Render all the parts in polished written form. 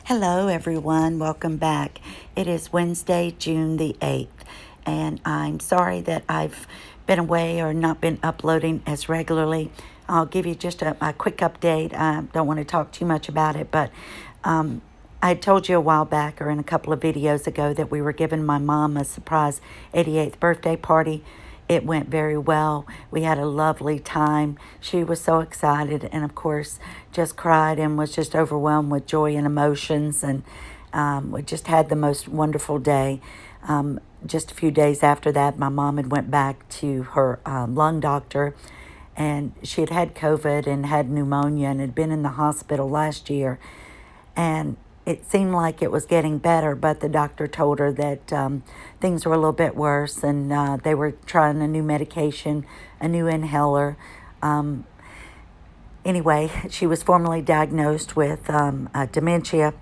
Hello, everyone. Welcome back. It is Wednesday, June the 8th, and I'm sorry that I've been away or not been uploading as regularly. I'll give you just a quick update. I don't want to talk too much about it, but I told you a while back or in a couple of videos ago that we were giving my mom a surprise 88th birthday party. It went very well. We had a lovely time. She was so excited and, of course, just cried and was just overwhelmed with joy and emotions. And we just had the most wonderful day. Just a few days after that, my mom had went back to her lung doctor. And she had had COVID and had pneumonia and had been in the hospital last year. And it seemed like it was getting better, but the doctor told her that things were a little bit worse, and they were trying a new medication, a new inhaler. Anyway, she was formally diagnosed with dementia.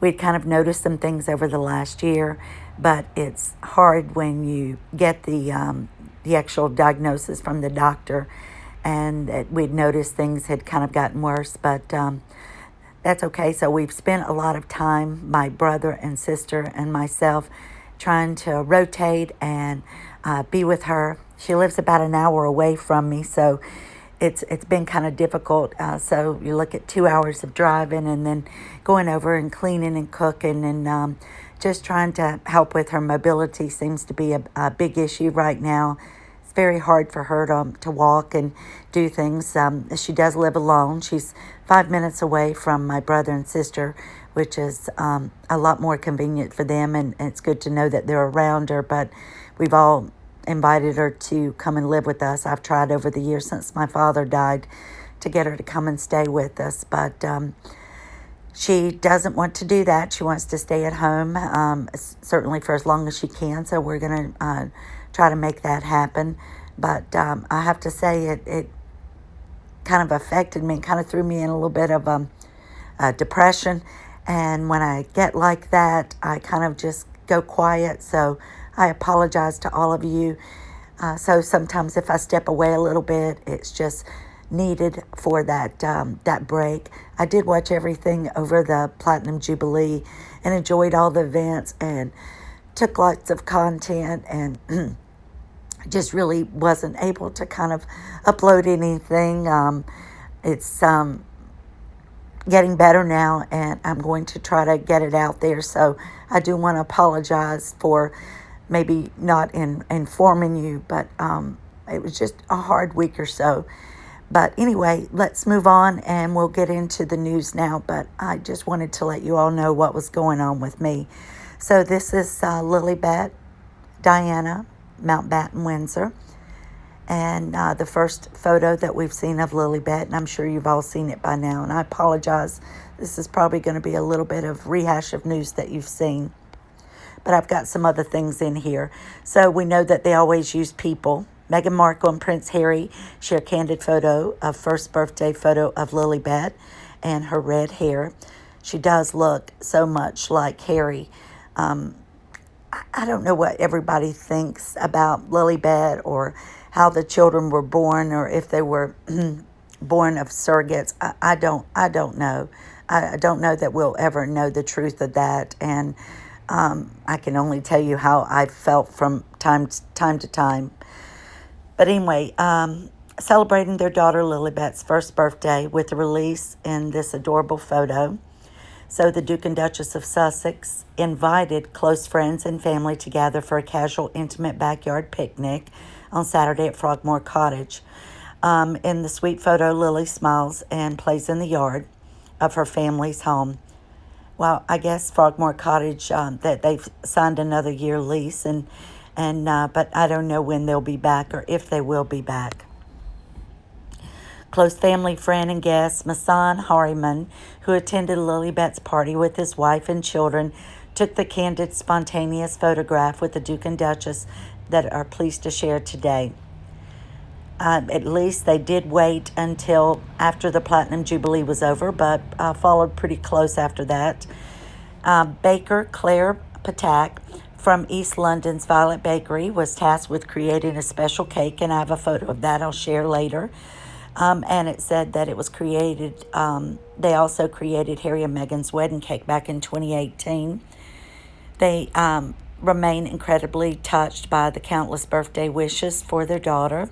We'd kind of noticed some things over the last year, but it's hard when you get the actual diagnosis from the doctor, and we'd noticed things had kind of gotten worse, but that's okay. So we've spent a lot of time, my brother and sister and myself, trying to rotate and be with her. She lives about an hour away from me, so it's been kind of difficult. So you look at 2 hours of driving and then going over and cleaning and cooking and just trying to help with her mobility seems to be a big issue right now. It's very hard for her to walk and do things. She does live alone. She's 5 minutes away from my brother and sister, which is a lot more convenient for them, and it's good to know that they're around her, but we've all invited her to come and live with us. I've tried over the years since my father died to get her to come and stay with us, but she doesn't want to do that. She wants to stay at home, certainly for as long as she can, so we're going to try to make that happen. But I have to say it kind of affected me, kind of threw me in a little bit of depression. And when I get like that, I kind of just go quiet. So I apologize to all of you. So sometimes if I step away a little bit, it's just needed for that break. I did watch everything over the Platinum Jubilee and enjoyed all the events and took lots of content and just really wasn't able to kind of upload anything. It's getting better now, and I'm going to try to get it out there. So I do want to apologize for maybe not informing you, but it was just a hard week or so. But anyway, let's move on, and we'll get into the news now. But I just wanted to let you all know what was going on with me. So this is Lilibet, Diana, Mountbatten, Windsor. And the first photo that we've seen of Lilibet, and I'm sure you've all seen it by now, and I apologize. This is probably going to be a little bit of rehash of news that you've seen. But I've got some other things in here. So we know that they always use people. Meghan Markle and Prince Harry share candid photo of first birthday photo of Lilibet and her red hair. She does look so much like Harry. I don't know what everybody thinks about Lilibet or how the children were born or if they were born of surrogates. I don't know. I don't know that we'll ever know the truth of that. And I can only tell you how I felt from time to time. But anyway, celebrating their daughter Lilibet's first birthday with the release in this adorable photo. So the Duke and Duchess of Sussex invited close friends and family to gather for a casual, intimate backyard picnic on Saturday at Frogmore Cottage. In the sweet photo, Lily smiles and plays in the yard of her family's home. Well, I guess Frogmore Cottage, that they've signed another year lease, but I don't know when they'll be back or if they will be back. Close family friend and guest, Masan Harriman, who attended Lilibet's party with his wife and children, took the candid, spontaneous photograph with the Duke and Duchess that are pleased to share today. At least they did wait until after the Platinum Jubilee was over, but followed pretty close after that. Baker Claire Patak from East London's Violet Bakery was tasked with creating a special cake, and I have a photo of that I'll share later. And it said that it was created, they also created Harry and Meghan's wedding cake back in 2018. They remain incredibly touched by the countless birthday wishes for their daughter.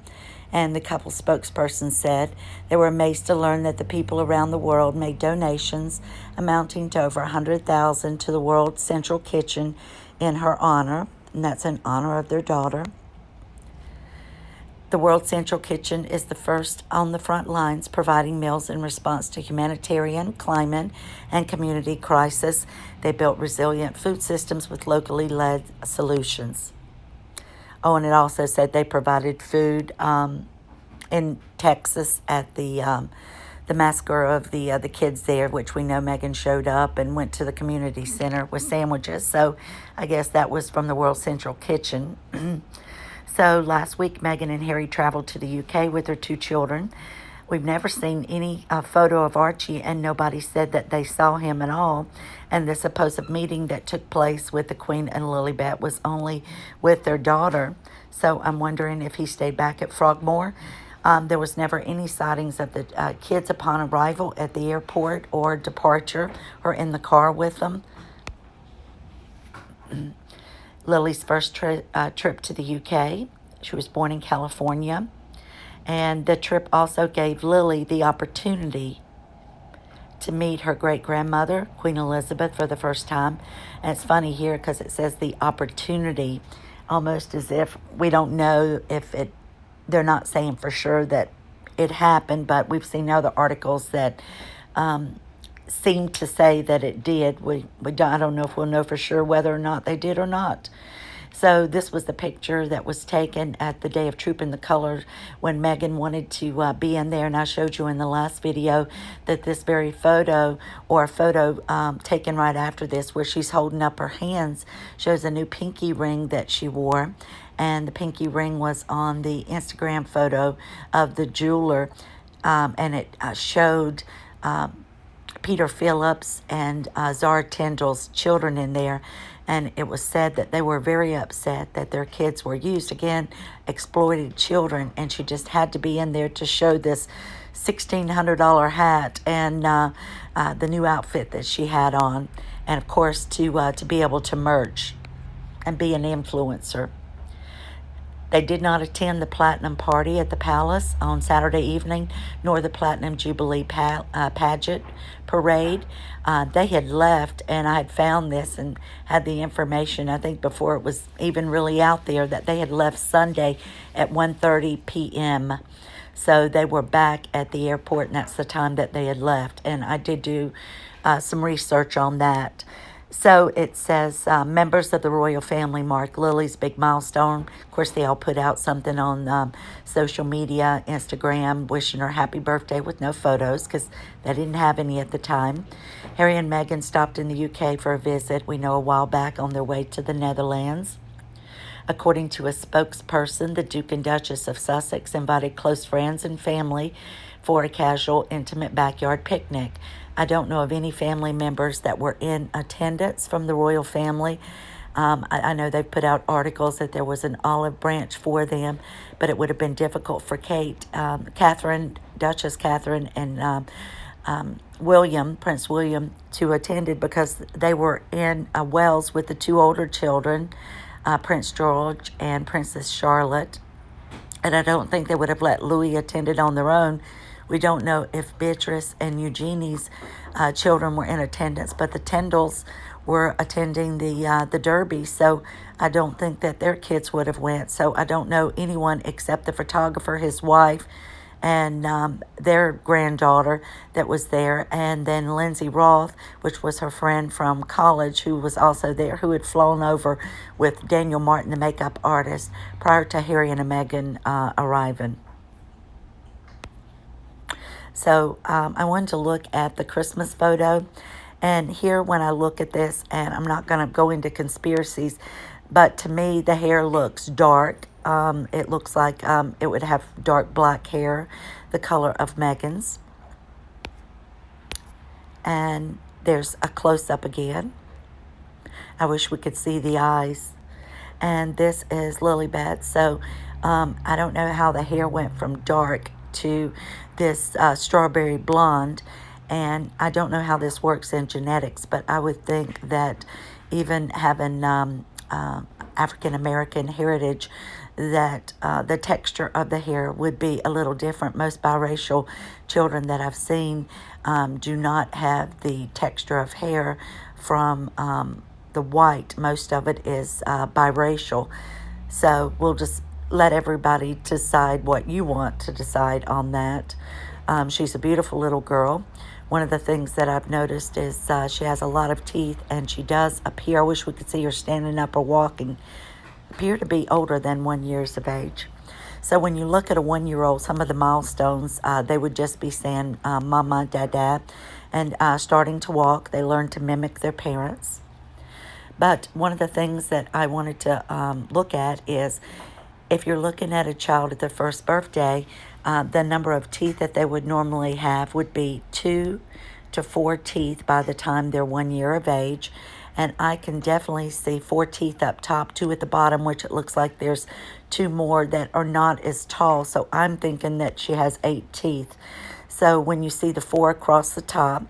And the couple spokesperson said they were amazed to learn that the people around the world made donations amounting to over $100,000 to the World Central Kitchen in her honor, and that's in honor of their daughter. The World Central Kitchen is the first on the front lines, providing meals in response to humanitarian, climate, and community crisis. They built resilient food systems with locally led solutions. Oh, and it also said they provided food in Texas at the massacre of the kids there, which we know Meghan showed up and went to the community center with sandwiches. So I guess that was from the World Central Kitchen. So last week, Meghan and Harry traveled to the UK with their 2 children. We've never seen any photo of Archie, and nobody said that they saw him at all. And the supposed meeting that took place with the Queen and Lilibet was only with their daughter. So I'm wondering if he stayed back at Frogmore. There was never any sightings of the kids upon arrival at the airport or departure or in the car with them. Lily's first trip to the UK. She was born in California. And the trip also gave Lily the opportunity to meet her great-grandmother, Queen Elizabeth, for the first time. And it's funny here because it says the opportunity, almost as if we don't know if they're not saying for sure that it happened, but we've seen other articles that seem to say that it did. I don't know if we'll know for sure whether or not they did or not. So this was the picture that was taken at the day of Trooping the Colors when Meghan wanted to be in there. And I showed you in the last video that this very photo, or a photo taken right after this where she's holding up her hands, shows a new pinky ring that she wore. And the pinky ring was on the Instagram photo of the jeweler. And it showed Peter Phillips and Zara Tindall's children in there. And it was said that they were very upset that their kids were used, again, exploited children. And she just had to be in there to show this $1,600 hat and the new outfit that she had on. And, of course, to be able to merge and be an influencer. They did not attend the Platinum Party at the Palace on Saturday evening, nor the Platinum Jubilee pageant parade. They had left, and I had found this and had the information, I think before it was even really out there, that they had left Sunday at 1:30 p.m. So they were back at the airport, and that's the time that they had left. And I did do some research on that. So it says, members of the royal family mark Lily's big milestone. Of course, they all put out something on social media, Instagram, wishing her happy birthday with no photos because they didn't have any at the time. Harry and Meghan stopped in the UK for a visit, we know, a while back on their way to the Netherlands. According to a spokesperson, the Duke and Duchess of Sussex invited close friends and family for a casual, intimate backyard picnic. I don't know of any family members that were in attendance from the royal family. I know they've put out articles that there was an olive branch for them, but it would have been difficult for Duchess Catherine, and William, Prince William, to attend it because they were in Wales with the 2 older children, Prince George and Princess Charlotte. And I don't think they would have let Louis attend it on their own. We don't know if Beatrice and Eugenie's children were in attendance, but the Tindalls were attending the Derby, so I don't think that their kids would have went. So I don't know anyone except the photographer, his wife, and their granddaughter that was there, and then Lindsay Roth, which was her friend from college, who was also there, who had flown over with Daniel Martin, the makeup artist, prior to Harry and Meghan arriving. So I wanted to look at the Christmas photo. And here, when I look at this, and I'm not going to go into conspiracies, but to me, the hair looks dark. It looks like it would have dark black hair, the color of Meghan's. And there's a close-up again. I wish we could see the eyes. And this is Lilibet. So I don't know how the hair went from dark to this strawberry blonde. And I don't know how this works in genetics, but I would think that even having African-American heritage, that the texture of the hair would be a little different. Most biracial children that I've seen do not have the texture of hair from the white. Most of it is biracial. So we'll just let everybody decide what you want to decide on that. She's a beautiful little girl. One of the things that I've noticed is she has a lot of teeth, and she does appear, I wish we could see her standing up or walking, appear to be older than 1 year of age. So when you look at a 1-year-old, some of the milestones, they would just be saying mama, dada, and starting to walk. They learn to mimic their parents. But one of the things that I wanted to look at is, if you're looking at a child at their first birthday, the number of teeth that they would normally have would be 2 to 4 teeth by the time they're 1 year of age. And I can definitely see 4 teeth up top, 2 at the bottom, which it looks like there's 2 more that are not as tall. So I'm thinking that she has 8 teeth. So when you see the 4 across the top,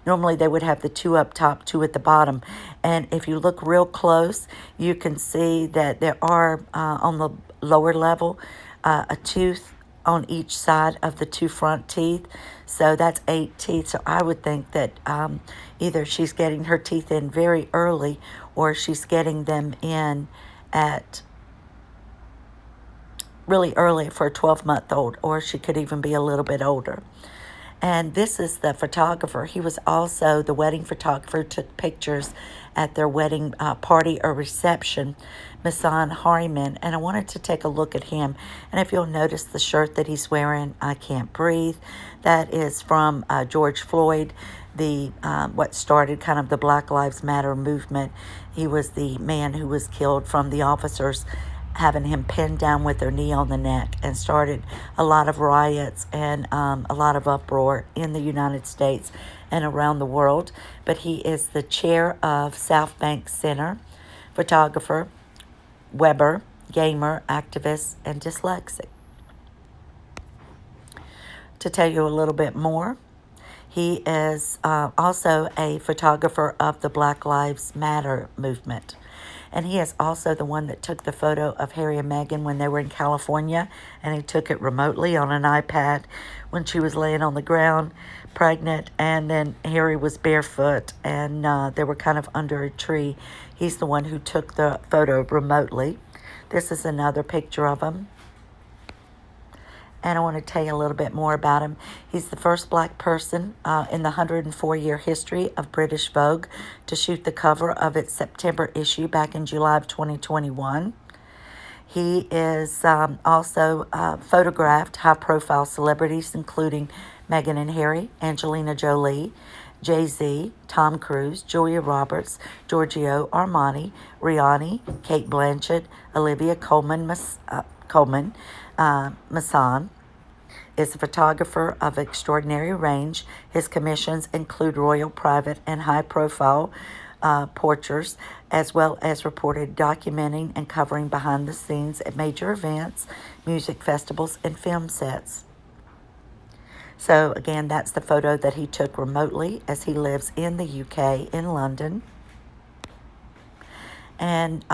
normally they would have the 2 up top, 2 at the bottom. And if you look real close, you can see that there are, on the lower level, a tooth on each side of the 2 front teeth. So that's 8 teeth. So I would think that either she's getting her teeth in very early, or she's getting them in at really early for a 12-month-old, or she could even be a little bit older. And this is the photographer. He was also the wedding photographer, took pictures at their wedding party or reception, Misan Harriman. And I wanted to take a look at him. And if you'll notice the shirt that he's wearing, I Can't Breathe, that is from George Floyd, the what started kind of the Black Lives Matter movement. He was the man who was killed from the officers having him pinned down with their knee on the neck, and started a lot of riots and a lot of uproar in the United States and around the world. But he is the chair of South Bank Center, photographer, Weber, gamer, activist, and dyslexic. To tell you a little bit more, he is also a photographer of the Black Lives Matter movement. And he is also the one that took the photo of Harry and Meghan when they were in California, and he took it remotely on an iPad when she was laying on the ground, pregnant, and then Harry was barefoot, and they were kind of under a tree. He's the one who took the photo remotely. This is another picture of him. And I want to tell you a little bit more about him. He's the first black person in the 104-year history of British Vogue to shoot the cover of its September issue back in July of 2021. He is also photographed high-profile celebrities, including Meghan and Harry, Angelina Jolie, Jay-Z, Tom Cruise, Julia Roberts, Giorgio Armani, Rihanna, Kate Blanchett, Olivia Colman, Masson is a photographer of extraordinary range. His commissions include royal, private, and high-profile portraits, as well as reported documenting and covering behind the scenes at major events, music festivals, and film sets. So again, that's the photo that he took remotely as he lives in the UK, in London. And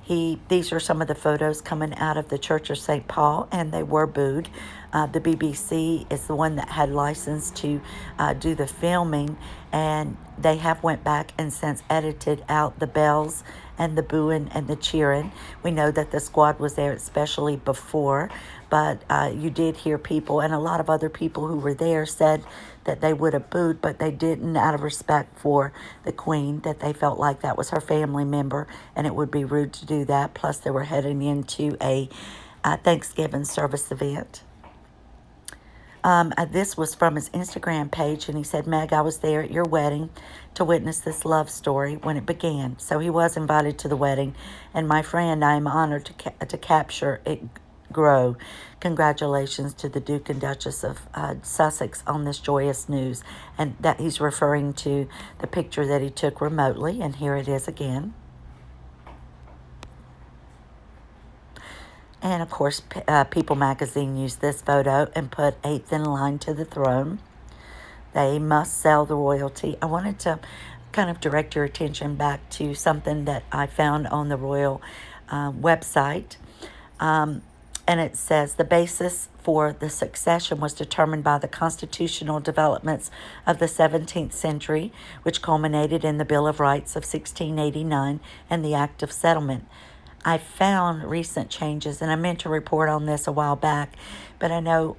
these are some of the photos coming out of the Church of St.Paul, and they were booed. The BBC is the one that had license to do the filming, and they have went back and since edited out the bells and the booing and the cheering. We know that the squad was there especially before, but you did hear people, and a lot of other people who were there said that they would have booed, but they didn't, out of respect for the Queen, that they felt like that was her family member, and it would be rude to do that. Plus, they were heading into a Thanksgiving service event. This was from his Instagram page, and he said, Meg, I was there at your wedding to witness this love story when it began. So he was invited to the wedding, and my friend, I am honored to capture it grow. Congratulations to the Duke and Duchess of Sussex on this joyous news. And that he's referring to the picture that he took remotely, and here it is again. And of course, People magazine used this photo and put eighth in line to the throne. They must sell the royalty. I wanted to kind of direct your attention back to something that I found on the royal website. And it says the basis for the succession was determined by the constitutional developments of the 17th century, which culminated in the Bill of Rights of 1689 and the Act of Settlement. I found recent changes, and I meant to report on this a while back, but I know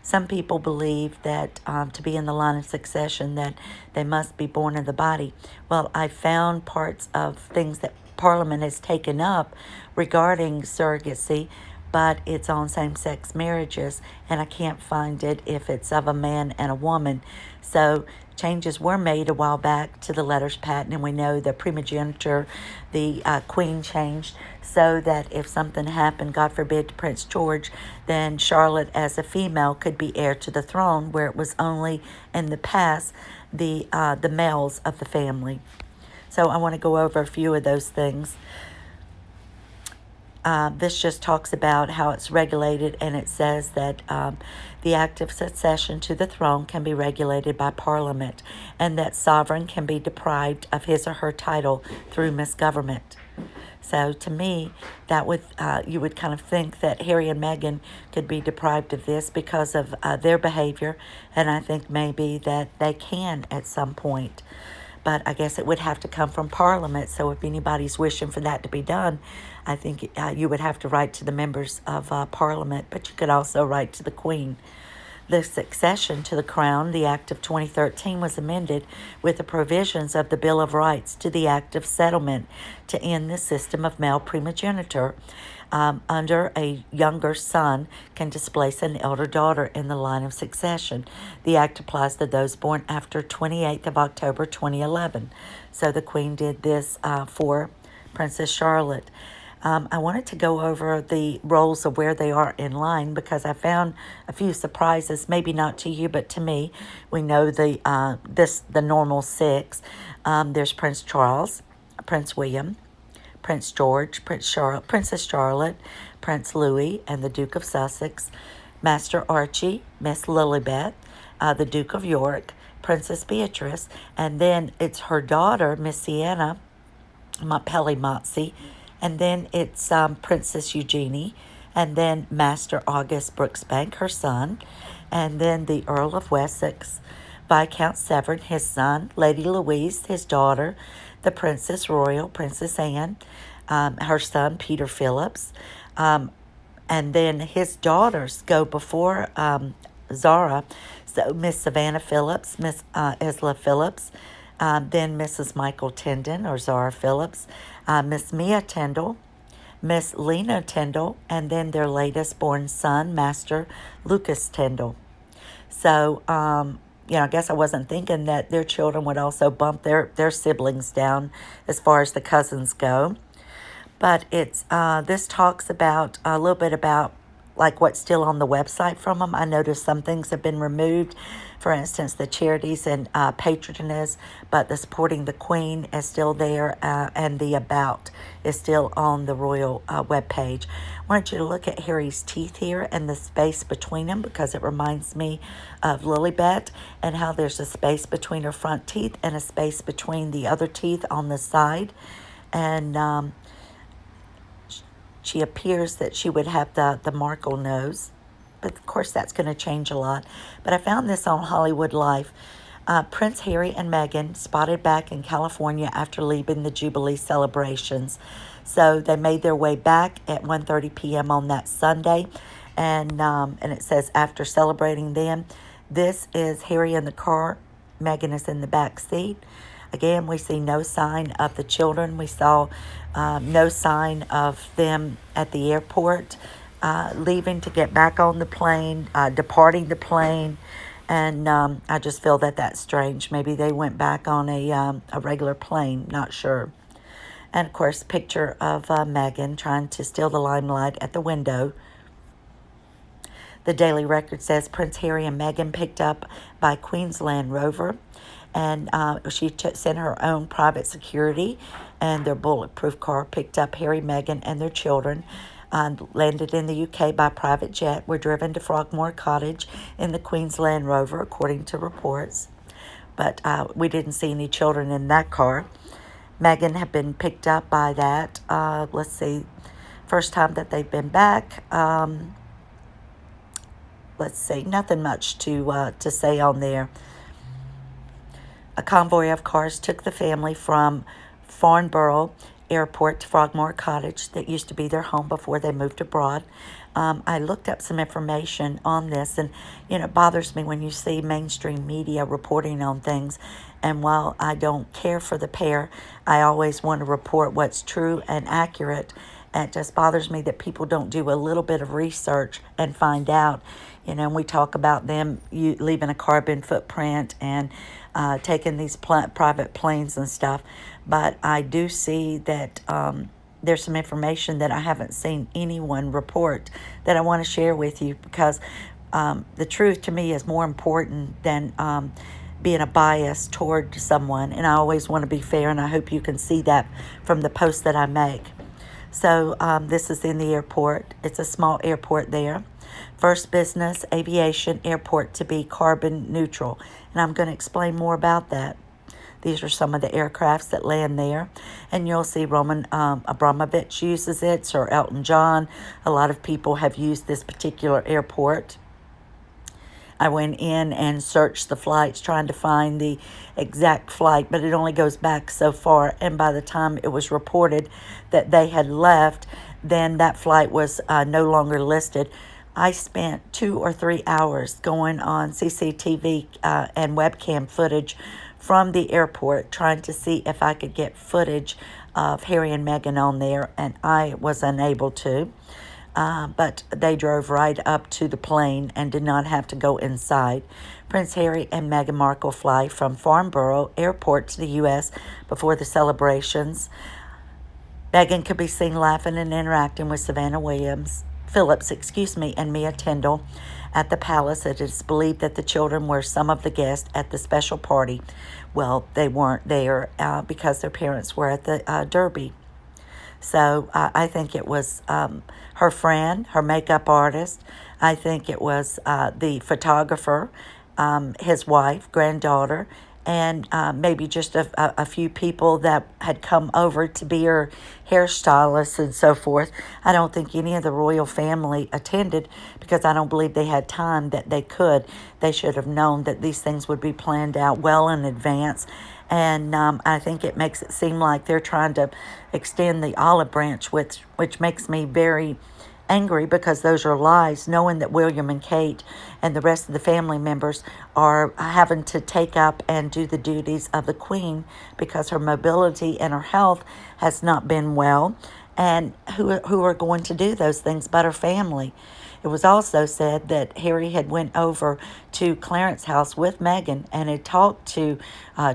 some people believe that to be in the line of succession that they must be born of the body. Well, I found parts of things that Parliament has taken up regarding surrogacy, but it's on same-sex marriages, and I can't find it if it's of a man and a woman. So changes were made a while back to the letters patent, and we know the primogeniture, the Queen changed so that if something happened, God forbid, to Prince George, then Charlotte as a female could be heir to the throne, where it was only in the past the males of the family. So I want to go over a few of those things. This just talks about how it's regulated, and it says that the act of succession to the throne can be regulated by Parliament, and that sovereign can be deprived of his or her title through misgovernment. So to me, that would you would kind of think that Harry and Meghan could be deprived of this because of their behavior, and I think maybe that they can at some point. But I guess it would have to come from Parliament. So if anybody's wishing for that to be done, I think you would have to write to the members of Parliament, but you could also write to the Queen. The succession to the crown, the Act of 2013, was amended with the provisions of the Bill of Rights to the Act of Settlement to end the system of male primogeniture. Under a younger son can displace an elder daughter in the line of succession. The act applies to those born after 28th of October 2011. So the Queen did this for Princess Charlotte. I wanted to go over the roles of where they are in line because I found a few surprises, maybe not to you, but to me. We know the normal six. There's Prince Charles, Prince William, Prince George, Princess Charlotte, Prince Louis, and the Duke of Sussex, Master Archie, Miss Lilibet, the Duke of York, Princess Beatrice, and then it's her daughter, Miss Sienna, Peli Motzi, and then it's Princess Eugenie, and then Master August Brooksbank, her son, and then the Earl of Wessex, Viscount Severn, his son, Lady Louise, his daughter, the Princess Royal, Princess Anne, her son, Peter Phillips, and then his daughters go before Zara, so Miss Savannah Phillips, Miss Isla Phillips, then Mrs. Michael Tindall, or Zara Phillips, Miss Mia Tindall, Miss Lena Tindall, and then their latest born son, Master Lucas Tindall. So, I guess I wasn't thinking that their children would also bump their siblings down as far as the cousins go. But it's this talks about a little bit about like what's still on the website from them. I noticed some things have been removed. For instance, the charities and patronages, but the supporting the Queen is still there, and the about is still on the royal webpage. I wanted you to look at Harry's teeth here and the space between them because it reminds me of Lilibet and how there's a space between her front teeth and a space between the other teeth on the side. And she appears that she would have the Markle nose. But of course, that's going to change a lot. But I found this on Hollywood Life. Prince Harry and Meghan spotted back in California after leaving the Jubilee celebrations. So they made their way back at 1:30 p.m. on that Sunday. And it says, after celebrating them, this is Harry in the car. Meghan is in the back seat. Again, we see no sign of the children. We saw no sign of them at the airport. Leaving to get back on the plane, departing the plane, and I just feel that that's strange. Maybe they went back on a regular plane, not sure. And of course, picture of Meghan trying to steal the limelight at the window. The Daily Record says Prince Harry and Meghan picked up by Queensland Rover, and she sent her own private security, and their bulletproof car picked up Harry, Meghan, and their children. landed in the UK by private jet, were driven to Frogmore Cottage in the Queen's Land Rover, according to reports. But we didn't see any children in that car. Meghan had been picked up by that. Let's see, first time that they've been back. Let's see, nothing much to say on there. A convoy of cars took the family from Farnborough Airport to Frogmore Cottage that used to be their home before they moved abroad. I looked up some information on this, and it bothers me when you see mainstream media reporting on things. And while I don't care for the pair, I always want to report what's true and accurate. And it just bothers me that people don't do a little bit of research and find out. And we talk about them leaving a carbon footprint and taking these private planes and stuff. But I do see that there's some information that I haven't seen anyone report that I want to share with you, because the truth to me is more important than being a bias toward someone. And I always want to be fair, and I hope you can see that from the posts that I make. So this is in the airport. It's a small airport there. First business aviation airport to be carbon neutral. And I'm going to explain more about that. These are some of the aircrafts that land there. And you'll see Roman Abramovich uses it, Sir Elton John. A lot of people have used this particular airport. I went in and searched the flights trying to find the exact flight, but it only goes back so far. And by the time it was reported that they had left, then that flight was no longer listed. I spent 2 or 3 hours going on CCTV and webcam footage from the airport trying to see if I could get footage of Harry and Meghan on there, and I was unable to. But they drove right up to the plane and did not have to go inside. Prince Harry and Meghan Markle fly from Farnborough Airport to the U.S. before the celebrations. Meghan could be seen laughing and interacting with Savannah Phillips, and Mia Tyndall at the palace. It is believed that the children were some of the guests at the special party. Well, they weren't there because their parents were at the Derby. So I think it was her friend, her makeup artist. I think it was the photographer, his wife, granddaughter, and maybe just a few people that had come over to be her hairstylist and so forth. I don't think any of the royal family attended because I don't believe they had time that they could. They should have known that these things would be planned out well in advance. And I think it makes it seem like they're trying to extend the olive branch, which makes me very angry, because those are lies, knowing that William and Kate and the rest of the family members are having to take up and do the duties of the Queen because her mobility and her health has not been well. And who are going to do those things but her family? It was also said that Harry had went over to Clarence's house with Meghan and had talked to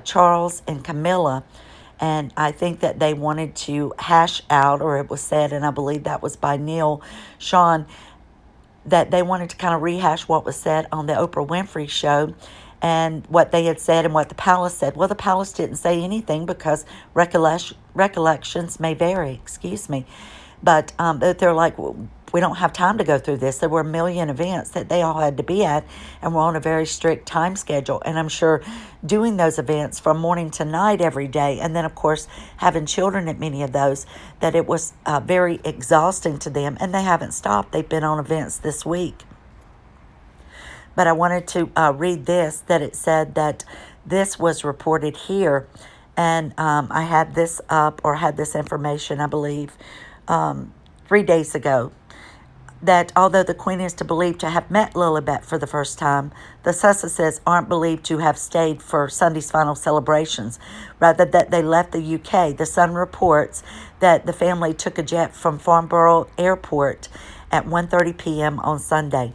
Charles and Camilla. And I think that they wanted to hash out, or it was said, and I believe that was by Neil Sean, that they wanted to kind of rehash what was said on the Oprah Winfrey show and what they had said and what the palace said. Well, the palace didn't say anything because recollections may vary, But they're like, we don't have time to go through this. There were a million events that they all had to be at, and we're on a very strict time schedule. And I'm sure doing those events from morning to night every day, and then, of course, having children at many of those, that it was very exhausting to them, and they haven't stopped. They've been on events this week. But I wanted to read this, that it said that this was reported here, and I had this up, or had this information, I believe, 3 days ago, that although the Queen is believed to have met Lilibet for the first time, the Sussexes aren't believed to have stayed for Sunday's final celebrations, rather that they left the UK. The Sun reports that the family took a jet from Farnborough Airport at 1:30 p.m. on Sunday.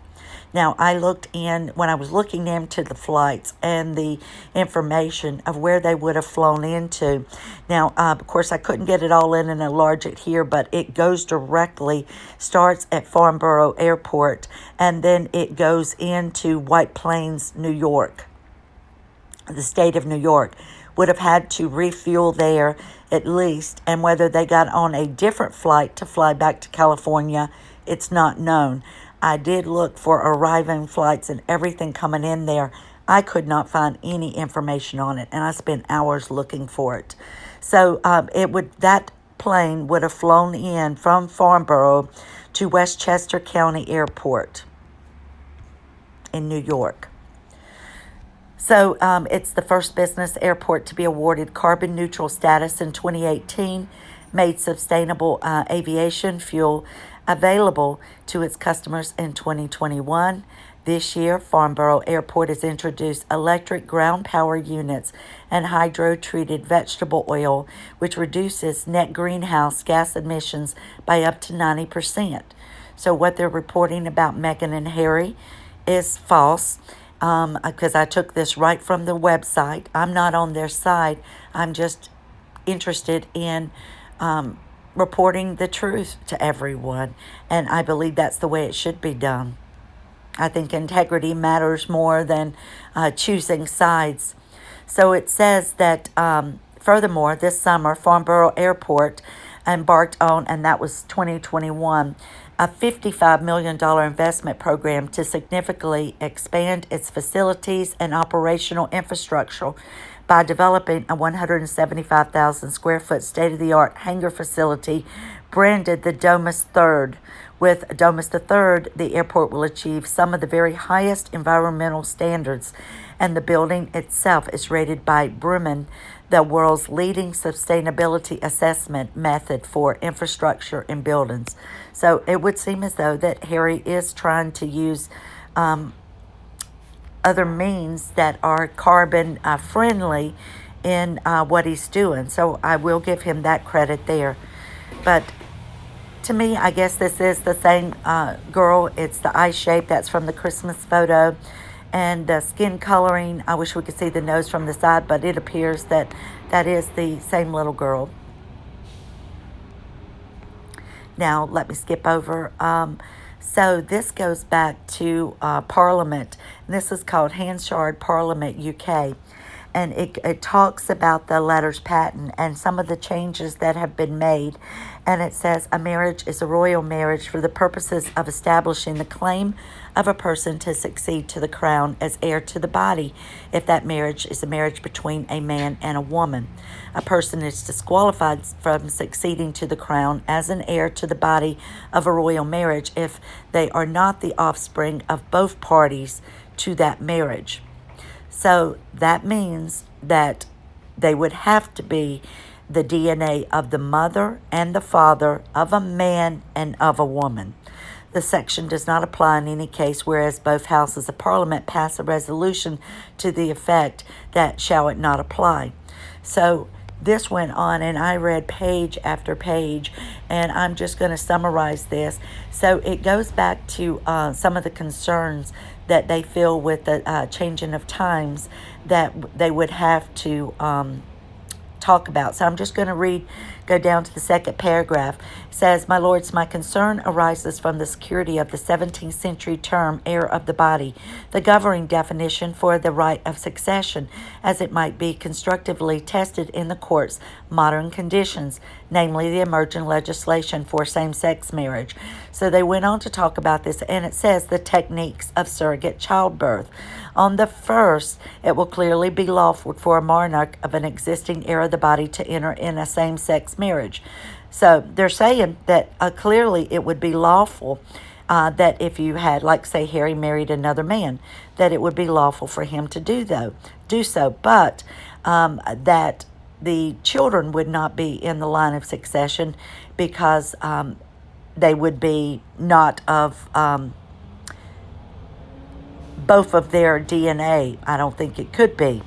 Now, I looked in, when I was looking into the flights and the information of where they would have flown into. Now, of course, I couldn't get it all in and enlarge it here, but it goes directly, starts at Farnborough Airport, and then it goes into White Plains, New York, the state of New York, would have had to refuel there at least, and whether they got on a different flight to fly back to California, it's not known. I did look for arriving flights and everything coming in there. I could not find any information on it, and I spent hours looking for it. So that plane would have flown in from Farnborough to Westchester County Airport in New York. So it's the first business airport to be awarded carbon neutral status in 2018, made sustainable aviation fuel available to its customers in 2021. This year, Farnborough Airport has introduced electric ground power units and hydro-treated vegetable oil, which reduces net greenhouse gas emissions by up to 90%. So what they're reporting about Meghan and Harry is false, because I took this right from the website. I'm not on their side. I'm just interested in reporting the truth to everyone, and I believe that's the way it should be done. I think integrity matters more than choosing sides. So it says that, furthermore, this summer, Farnborough Airport embarked on, and that was 2021, a $55 million investment program to significantly expand its facilities and operational infrastructure by developing a 175,000 square foot state-of-the-art hangar facility branded the Domus Third. With Domus III, the airport will achieve some of the very highest environmental standards, and the building itself is rated by Bremen, the world's leading sustainability assessment method for infrastructure and buildings. So it would seem as though that Harry is trying to use other means that are carbon friendly in what he's doing. So I will give him that credit there. But to me, I guess this is the same girl. It's the eye shape. That's from the Christmas photo. And the skin coloring, I wish we could see the nose from the side, but it appears that that is the same little girl. Now, let me skip over. So this goes back to Parliament. And this is called Hansard Parliament UK. And it talks about the letters patent and some of the changes that have been made. And it says a marriage is a royal marriage for the purposes of establishing the claim of a person to succeed to the crown as heir to the body, if that marriage is a marriage between a man and a woman. A person is disqualified from succeeding to the crown as an heir to the body of a royal marriage if they are not the offspring of both parties to that marriage. So that means that they would have to be the DNA of the mother and the father of a man and of a woman. The section does not apply in any case whereas both houses of Parliament pass a resolution to the effect that shall it not apply. So this went on, and I read page after page, and I'm just going to summarize this. So it goes back to some of the concerns that they feel with the changing of times that they would have to talk about. So I'm just going to go down to the second paragraph. It says, "My lords, my concern arises from the security of the 17th century term heir of the body, the governing definition for the right of succession, as it might be constructively tested in the court's modern conditions, namely the emerging legislation for same-sex marriage." So they went on to talk about this, and it says the techniques of surrogate childbirth. On the first, it will clearly be lawful for a monarch of an existing heir of the body to enter in a same-sex marriage. So they're saying that clearly it would be lawful that if you had, like, say, Harry married another man, that it would be lawful for him to do so, but that the children would not be in the line of succession because they would be not of both of their DNA. I don't think it could be.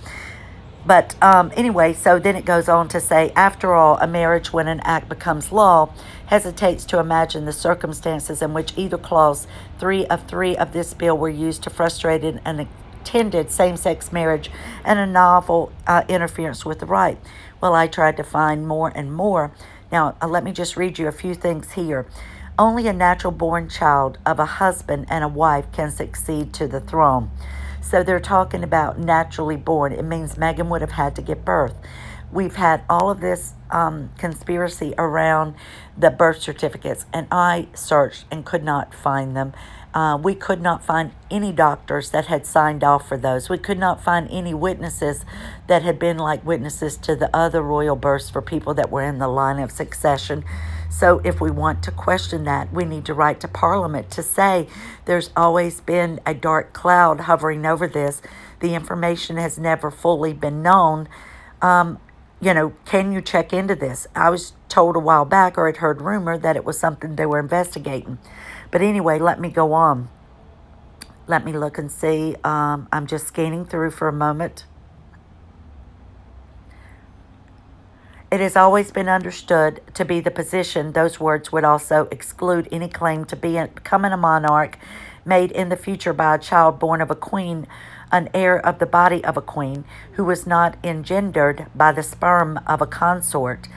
But anyway, so then it goes on to say, after all, a marriage, when an act becomes law, hesitates to imagine the circumstances in which either clause 3 of this bill were used to frustrate an intended same-sex marriage and a novel interference with the right. Well, I tried to find more and more. Now, let me just read you a few things here. Only a natural-born child of a husband and a wife can succeed to the throne. So they're talking about naturally born. It means Meghan would have had to give birth. We've had all of this conspiracy around the birth certificates, and I searched and could not find them. We could not find any doctors that had signed off for those. We could not find any witnesses that had been like witnesses to the other royal births for people that were in the line of succession. So if we want to question that, we need to write to Parliament to say there's always been a dark cloud hovering over this. The information has never fully been known. Can you check into this? I was told a while back, or had heard rumor, that it was something they were investigating. But anyway, let me go on. Let me look and see. I'm just scanning through for a moment. It has always been understood to be the position. Those words would also exclude any claim to becoming a monarch made in the future by a child born of a queen, an heir of the body of a queen, who was not engendered by the sperm of a consort,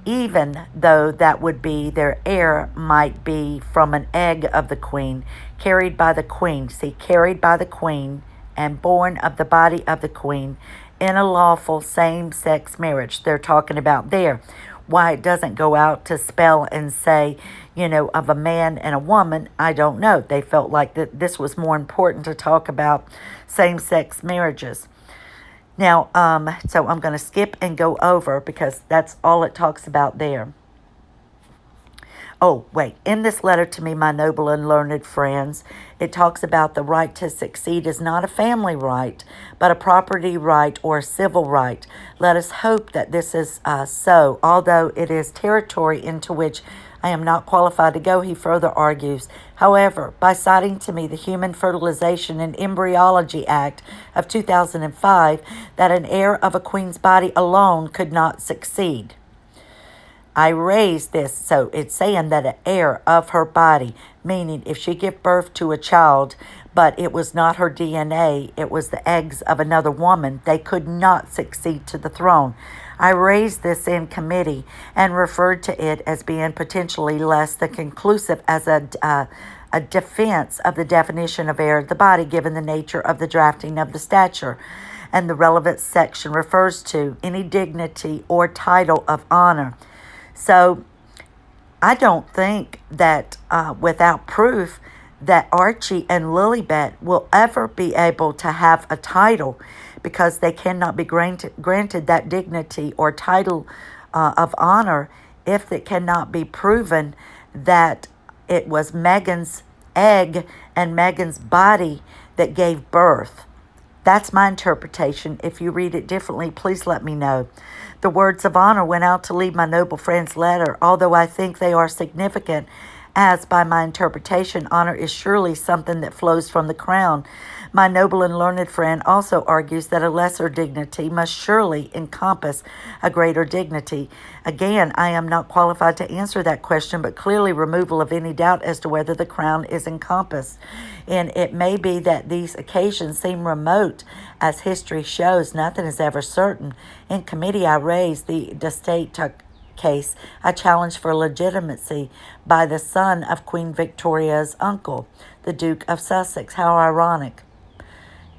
even though that would be their heir might be from an egg of the queen, carried by the queen. See, carried by the queen and born of the body of the queen in a lawful same-sex marriage. They're talking about there. Why it doesn't go out to spell and say, of a man and a woman, I don't know. They felt like that this was more important to talk about same-sex marriages. Now, so I'm going to skip and go over because that's all it talks about there. Oh, wait. In this letter to me, my noble and learned friends, it talks about the right to succeed is not a family right, but a property right or a civil right. Let us hope that this is so, although it is territory into which I am not qualified to go, he further argues. However, by citing to me the Human Fertilization and Embryology Act of 2005, that an heir of a queen's body alone could not succeed. I raised this, so it's saying that an heir of her body, meaning if she gave birth to a child, but it was not her DNA, it was the eggs of another woman, they could not succeed to the throne. I raised this in committee and referred to it as being potentially less than conclusive as a defense of the definition of heir of the body, given the nature of the drafting of the statute. And the relevant section refers to any dignity or title of honor. So I don't think that without proof that Archie and Lilibet will ever be able to have a title, because they cannot be granted that dignity or title of honor if it cannot be proven that it was Meghan's egg and Meghan's body that gave birth. That's my interpretation. If you read it differently, please let me know. The words of honor went out to lead my noble friend's letter, although I think they are significant, as by my interpretation, honor is surely something that flows from the crown. My noble and learned friend also argues that a lesser dignity must surely encompass a greater dignity. Again, I am not qualified to answer that question, but clearly removal of any doubt as to whether the crown is encompassed. And it may be that these occasions seem remote. As history shows, nothing is ever certain. In committee, I raised the estate case, a challenge for legitimacy by the son of Queen Victoria's uncle, the Duke of Sussex. How ironic.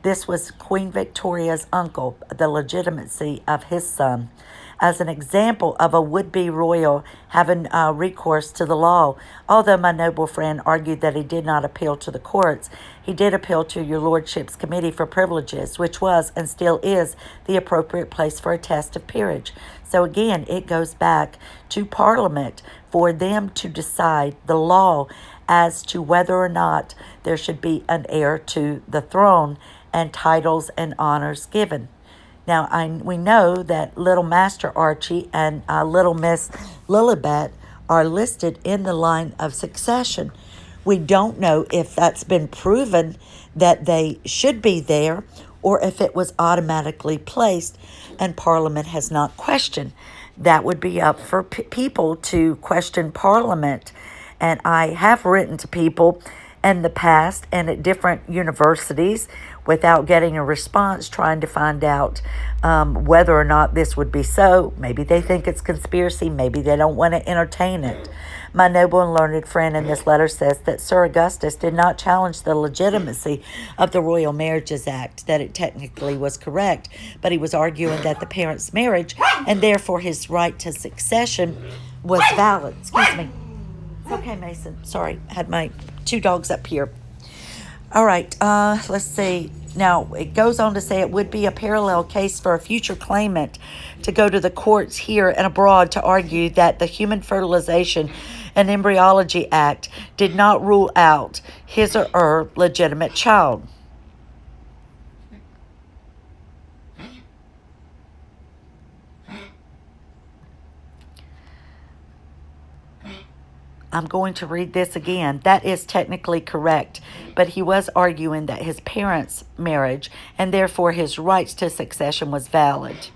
This was Queen Victoria's uncle, the legitimacy of his son, as an example of a would-be royal having recourse to the law. Although my noble friend argued that he did not appeal to the courts, he did appeal to your lordship's committee for privileges, which was and still is the appropriate place for a test of peerage. So again, it goes back to Parliament for them to decide the law as to whether or not there should be an heir to the throne and titles and honors given. Now, we know that Little Master Archie and Little Miss Lilibet are listed in the line of succession. We don't know if that's been proven that they should be there, or if it was automatically placed and Parliament has not questioned. That would be up for people to question Parliament. And I have written to people in the past and at different universities without getting a response, trying to find out whether or not this would be so. Maybe they think it's conspiracy. Maybe they don't want to entertain it. My noble and learned friend in this letter says that Sir Augustus did not challenge the legitimacy of the Royal Marriages Act, that it technically was correct, but he was arguing that the parents' marriage and therefore his right to succession was valid. Excuse me. It's okay, Mason. Sorry, I had my 2 dogs up here. All right, let's see. Now, it goes on to say it would be a parallel case for a future claimant to go to the courts here and abroad to argue that the Human Fertilization and Embryology Act did not rule out his or her legitimate child. I'm going to read this again. That is technically correct, but he was arguing that his parents' marriage and therefore his rights to succession was valid.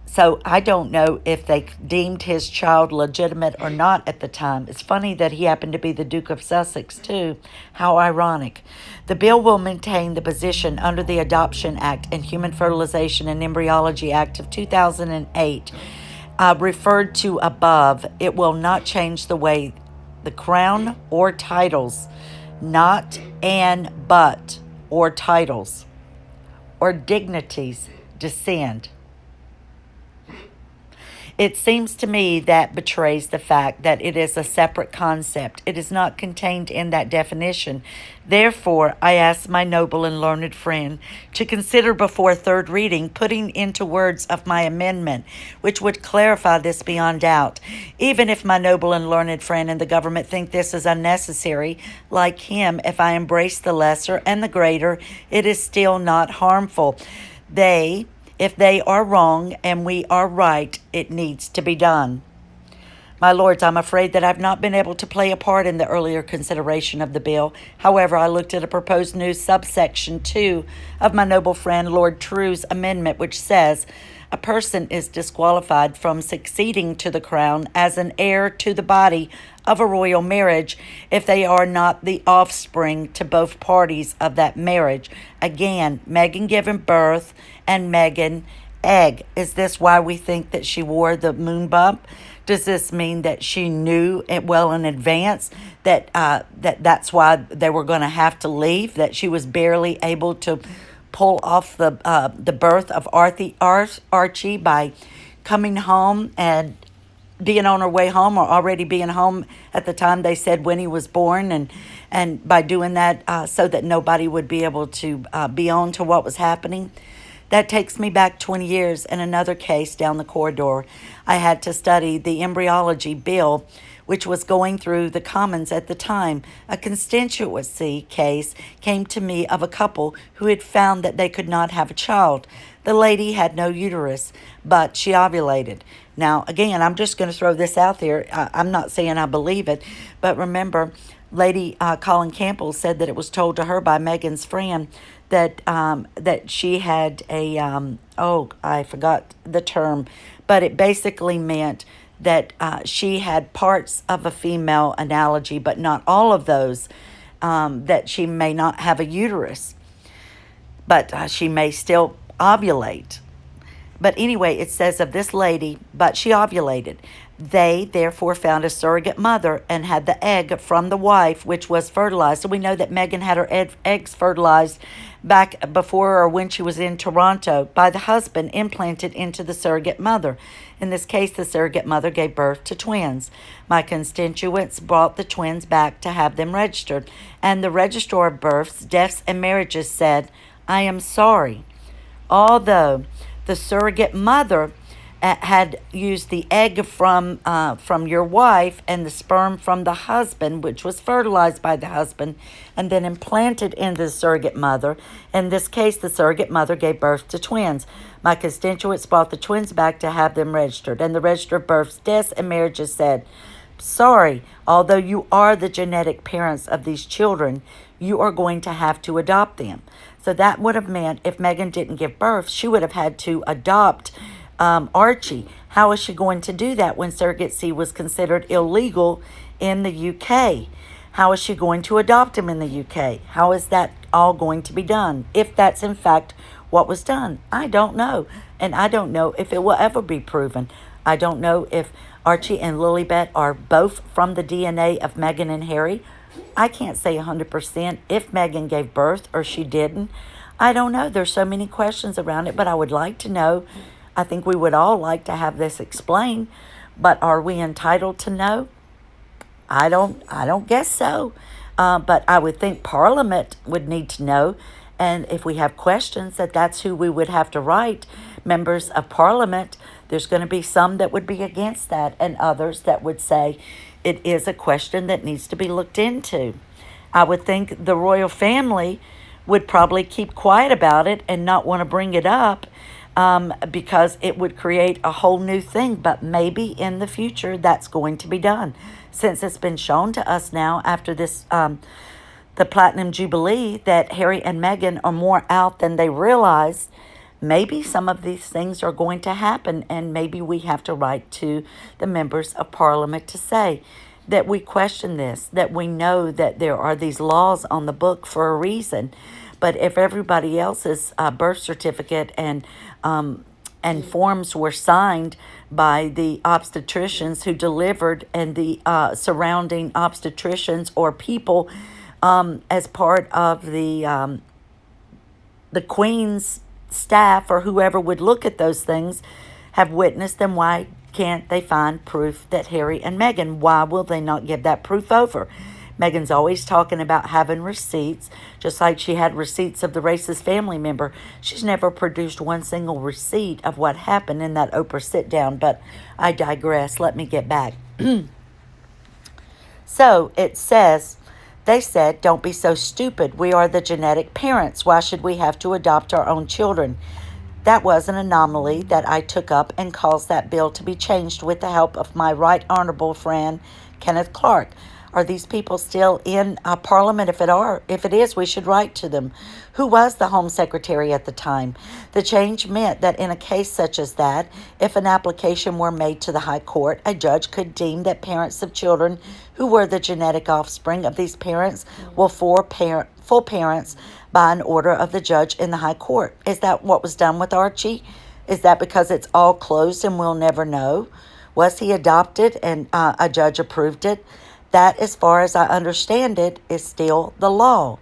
So I don't know if they deemed his child legitimate or not at the time. It's funny that he happened to be the Duke of Sussex, too. How ironic. The bill will maintain the position under the Adoption Act and Human Fertilization and Embryology Act of 2008. Referred to above. It will not change the way the crown or titles, not and but, or titles, or dignities descend. It seems to me that betrays the fact that it is a separate concept. It is not contained in that definition. Therefore, I ask my noble and learned friend to consider before third reading putting into words of my amendment, which would clarify this beyond doubt. Even if my noble and learned friend and the government think this is unnecessary, like him, if I embrace the lesser and the greater, it is still not harmful. If they are wrong and we are right, it needs to be done. My lords, I'm afraid that I've not been able to play a part in the earlier consideration of the bill. However, I looked at a proposed new subsection 2 of my noble friend Lord True's amendment, which says, a person is disqualified from succeeding to the crown as an heir to the body of a royal marriage if they are not the offspring to both parties of that marriage. Again, Meghan given birth and Meghan egg. Is this why we think that she wore the moon bump? Does this mean that she knew it well in advance that that's why they were going to have to leave, that she was barely able to pull off the birth of Archie by coming home and being on her way home, or already being home at the time they said when he was born, and by doing that so that nobody would be able to be on to what was happening? That takes me back 20 years. In another case down the corridor, I had to study the embryology bill, which was going through the Commons at the time. A constituency case came to me of a couple who had found that they could not have a child. The lady had no uterus, but she ovulated. Now, again, I'm just going to throw this out there. I'm not saying I believe it, but remember, Lady Colin Campbell said that it was told to her by Meghan's friend that she had a, I forgot the term, but it basically meant that she had parts of a female analogy, but not all of those, that she may not have a uterus, but she may still ovulate. But anyway, it says of this lady, but she ovulated. They therefore found a surrogate mother and had the egg from the wife, which was fertilized. So we know that Meghan had her eggs fertilized back before or when she was in Toronto by the husband, implanted into the surrogate mother. In this case, the surrogate mother gave birth to twins. My constituents brought the twins back to have them registered, and the registrar of births, deaths, and marriages said, I am sorry. Although the surrogate mother had used the egg from your wife and the sperm from the husband, which was fertilized by the husband, and then implanted into the surrogate mother. In this case, the surrogate mother gave birth to twins. My constituents brought the twins back to have them registered, and the register of births, deaths, and marriages said, sorry, although you are the genetic parents of these children, you are going to have to adopt them. So that would have meant if Meghan didn't give birth, she would have had to adopt Archie. How is she going to do that when surrogacy was considered illegal in the UK? How is she going to adopt him in the UK? How is that all going to be done? If that's in fact what was done, I don't know. And I don't know if it will ever be proven. I don't know if Archie and Lilibet are both from the DNA of Meghan and Harry. I can't say 100% if Meghan gave birth or she didn't. I don't know. There's so many questions around it, but I would like to know. I think we would all like to have this explained, but are we entitled to know? I don't guess so. But I would think Parliament would need to know. And if we have questions, that's who we would have to write. Members of Parliament, there's going to be some that would be against that and others that would say it is a question that needs to be looked into. I would think the royal family would probably keep quiet about it and not want to bring it up because it would create a whole new thing. But maybe in the future that's going to be done. Since it's been shown to us now after this, the Platinum Jubilee, that Harry and Meghan are more out than they realize, maybe some of these things are going to happen, and maybe we have to write to the members of Parliament to say that we question this, that we know that there are these laws on the book for a reason. But if everybody else's birth certificate and forms were signed by the obstetricians who delivered and the surrounding obstetricians or people as part of the Queen's staff or whoever would look at those things have witnessed, then why can't they find proof that Harry and Meghan, why will they not give that proof over? Meghan's always talking about having receipts, just like she had receipts of the racist family member. She's never produced one single receipt of what happened in that Oprah sit-down, but I digress. Let me get back. So it says, they said, don't be so stupid. We are the genetic parents. Why should we have to adopt our own children? That was an anomaly that I took up and caused that bill to be changed with the help of my right honorable friend, Kenneth Clark. Are these people still in Parliament? If it is, we should write to them. Who was the Home Secretary at the time? The change meant that in a case such as that, if an application were made to the High Court, a judge could deem that parents of children who were the genetic offspring of these parents were full parents by an order of the judge in the High Court. Is that what was done with Archie? Is that because it's all closed and we'll never know? Was he adopted and a judge approved it? That, as far as I understand it, is still the law.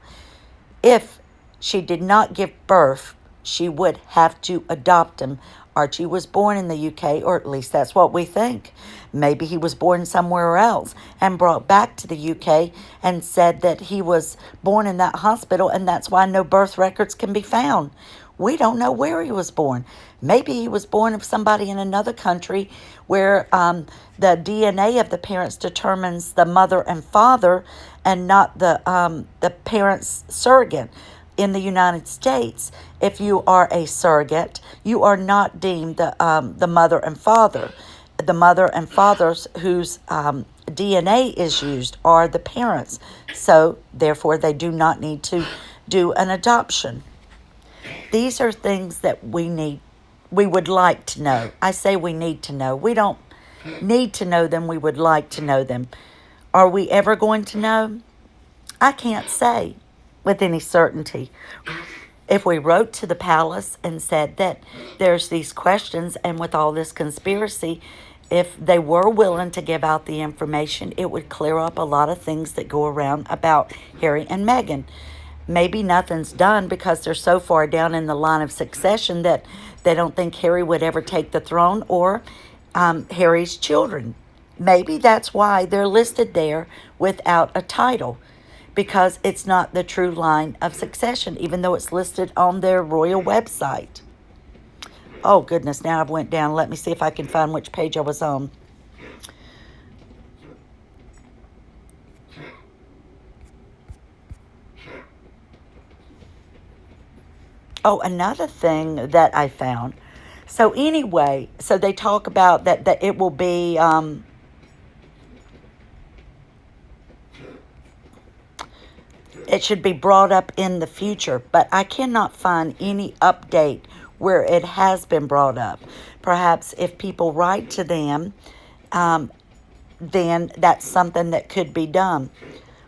If she did not give birth, she would have to adopt him. Archie was born in the UK, or at least that's what we think. Maybe he was born somewhere else and brought back to the UK and said that he was born in that hospital, and that's why no birth records can be found. We don't know where he was born. Maybe he was born of somebody in another country where the DNA of the parents determines the mother and father and not the parent's surrogate. In the United States, if you are a surrogate, you are not deemed the mother and father. The mother and fathers whose DNA is used are the parents. So, therefore, they do not need to do an adoption. These are things that we would like to know. I say we need to know. We don't need to know them. We would like to know them. Are we ever going to know? I can't say with any certainty. If we wrote to the palace and said that there's these questions, and with all this conspiracy, if they were willing to give out the information, it would clear up a lot of things that go around about Harry and Meghan. Maybe nothing's done because they're so far down in the line of succession that they don't think Harry would ever take the throne, or Harry's children. Maybe that's why they're listed there without a title, because it's not the true line of succession, even though it's listed on their royal website. Oh, goodness, now I've went down. Let me see if I can find which page I was on. Oh, another thing that I found. So anyway, so they talk about that it will be... it should be brought up in the future, but I cannot find any update where it has been brought up. Perhaps if people write to them, then that's something that could be done.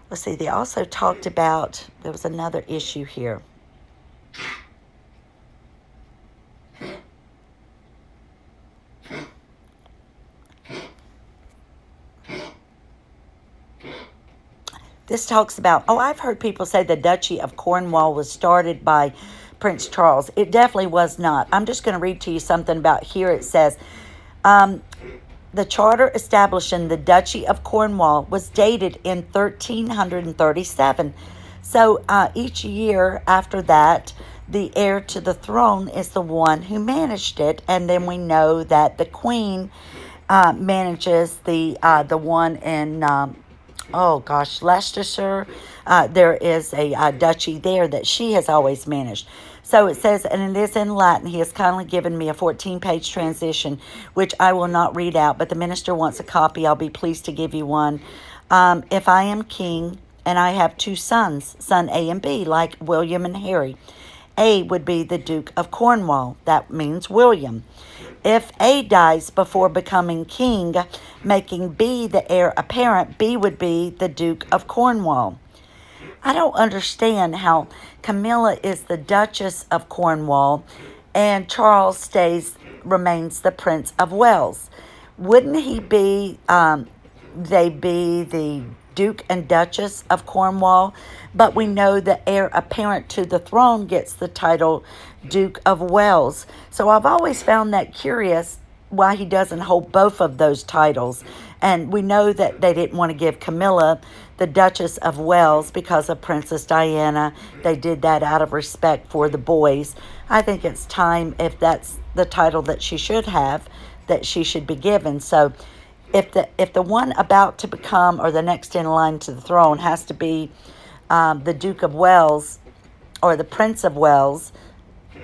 Let's see, they also talked about, there was another issue here. This talks about, I've heard people say the Duchy of Cornwall was started by Prince Charles. It definitely was not. I'm just going to read to you something about here. It says, the charter establishing the Duchy of Cornwall was dated in 1337. So each year after that, the heir to the throne is the one who managed it. And then we know that the Queen manages the one in... Leicestershire. There is a duchy there that she has always managed. So it says, and it is in Latin. He has kindly given me a 14-page transition, which I will not read out, but the minister wants a copy. I'll be pleased to give you one. If I am king and I have two sons, son A and B, like William and Harry, A would be the Duke of Cornwall. That means William. If A dies before becoming king, making B the heir apparent, B would be the Duke of Cornwall. I don't understand how Camilla is the Duchess of Cornwall and Charles remains the Prince of Wales. Wouldn't he be, they be the Duke and Duchess of Cornwall? But we know the heir apparent to the throne gets the title Duke of Wales. So I've always found that curious why he doesn't hold both of those titles. And we know that they didn't want to give Camilla the Duchess of Wales because of Princess Diana. They did that out of respect for the boys. I think it's time, if that's the title that she should have, that she should be given. So if the one about to become, or the next in line to the throne, has to be the Duke of Wales or the Prince of Wales,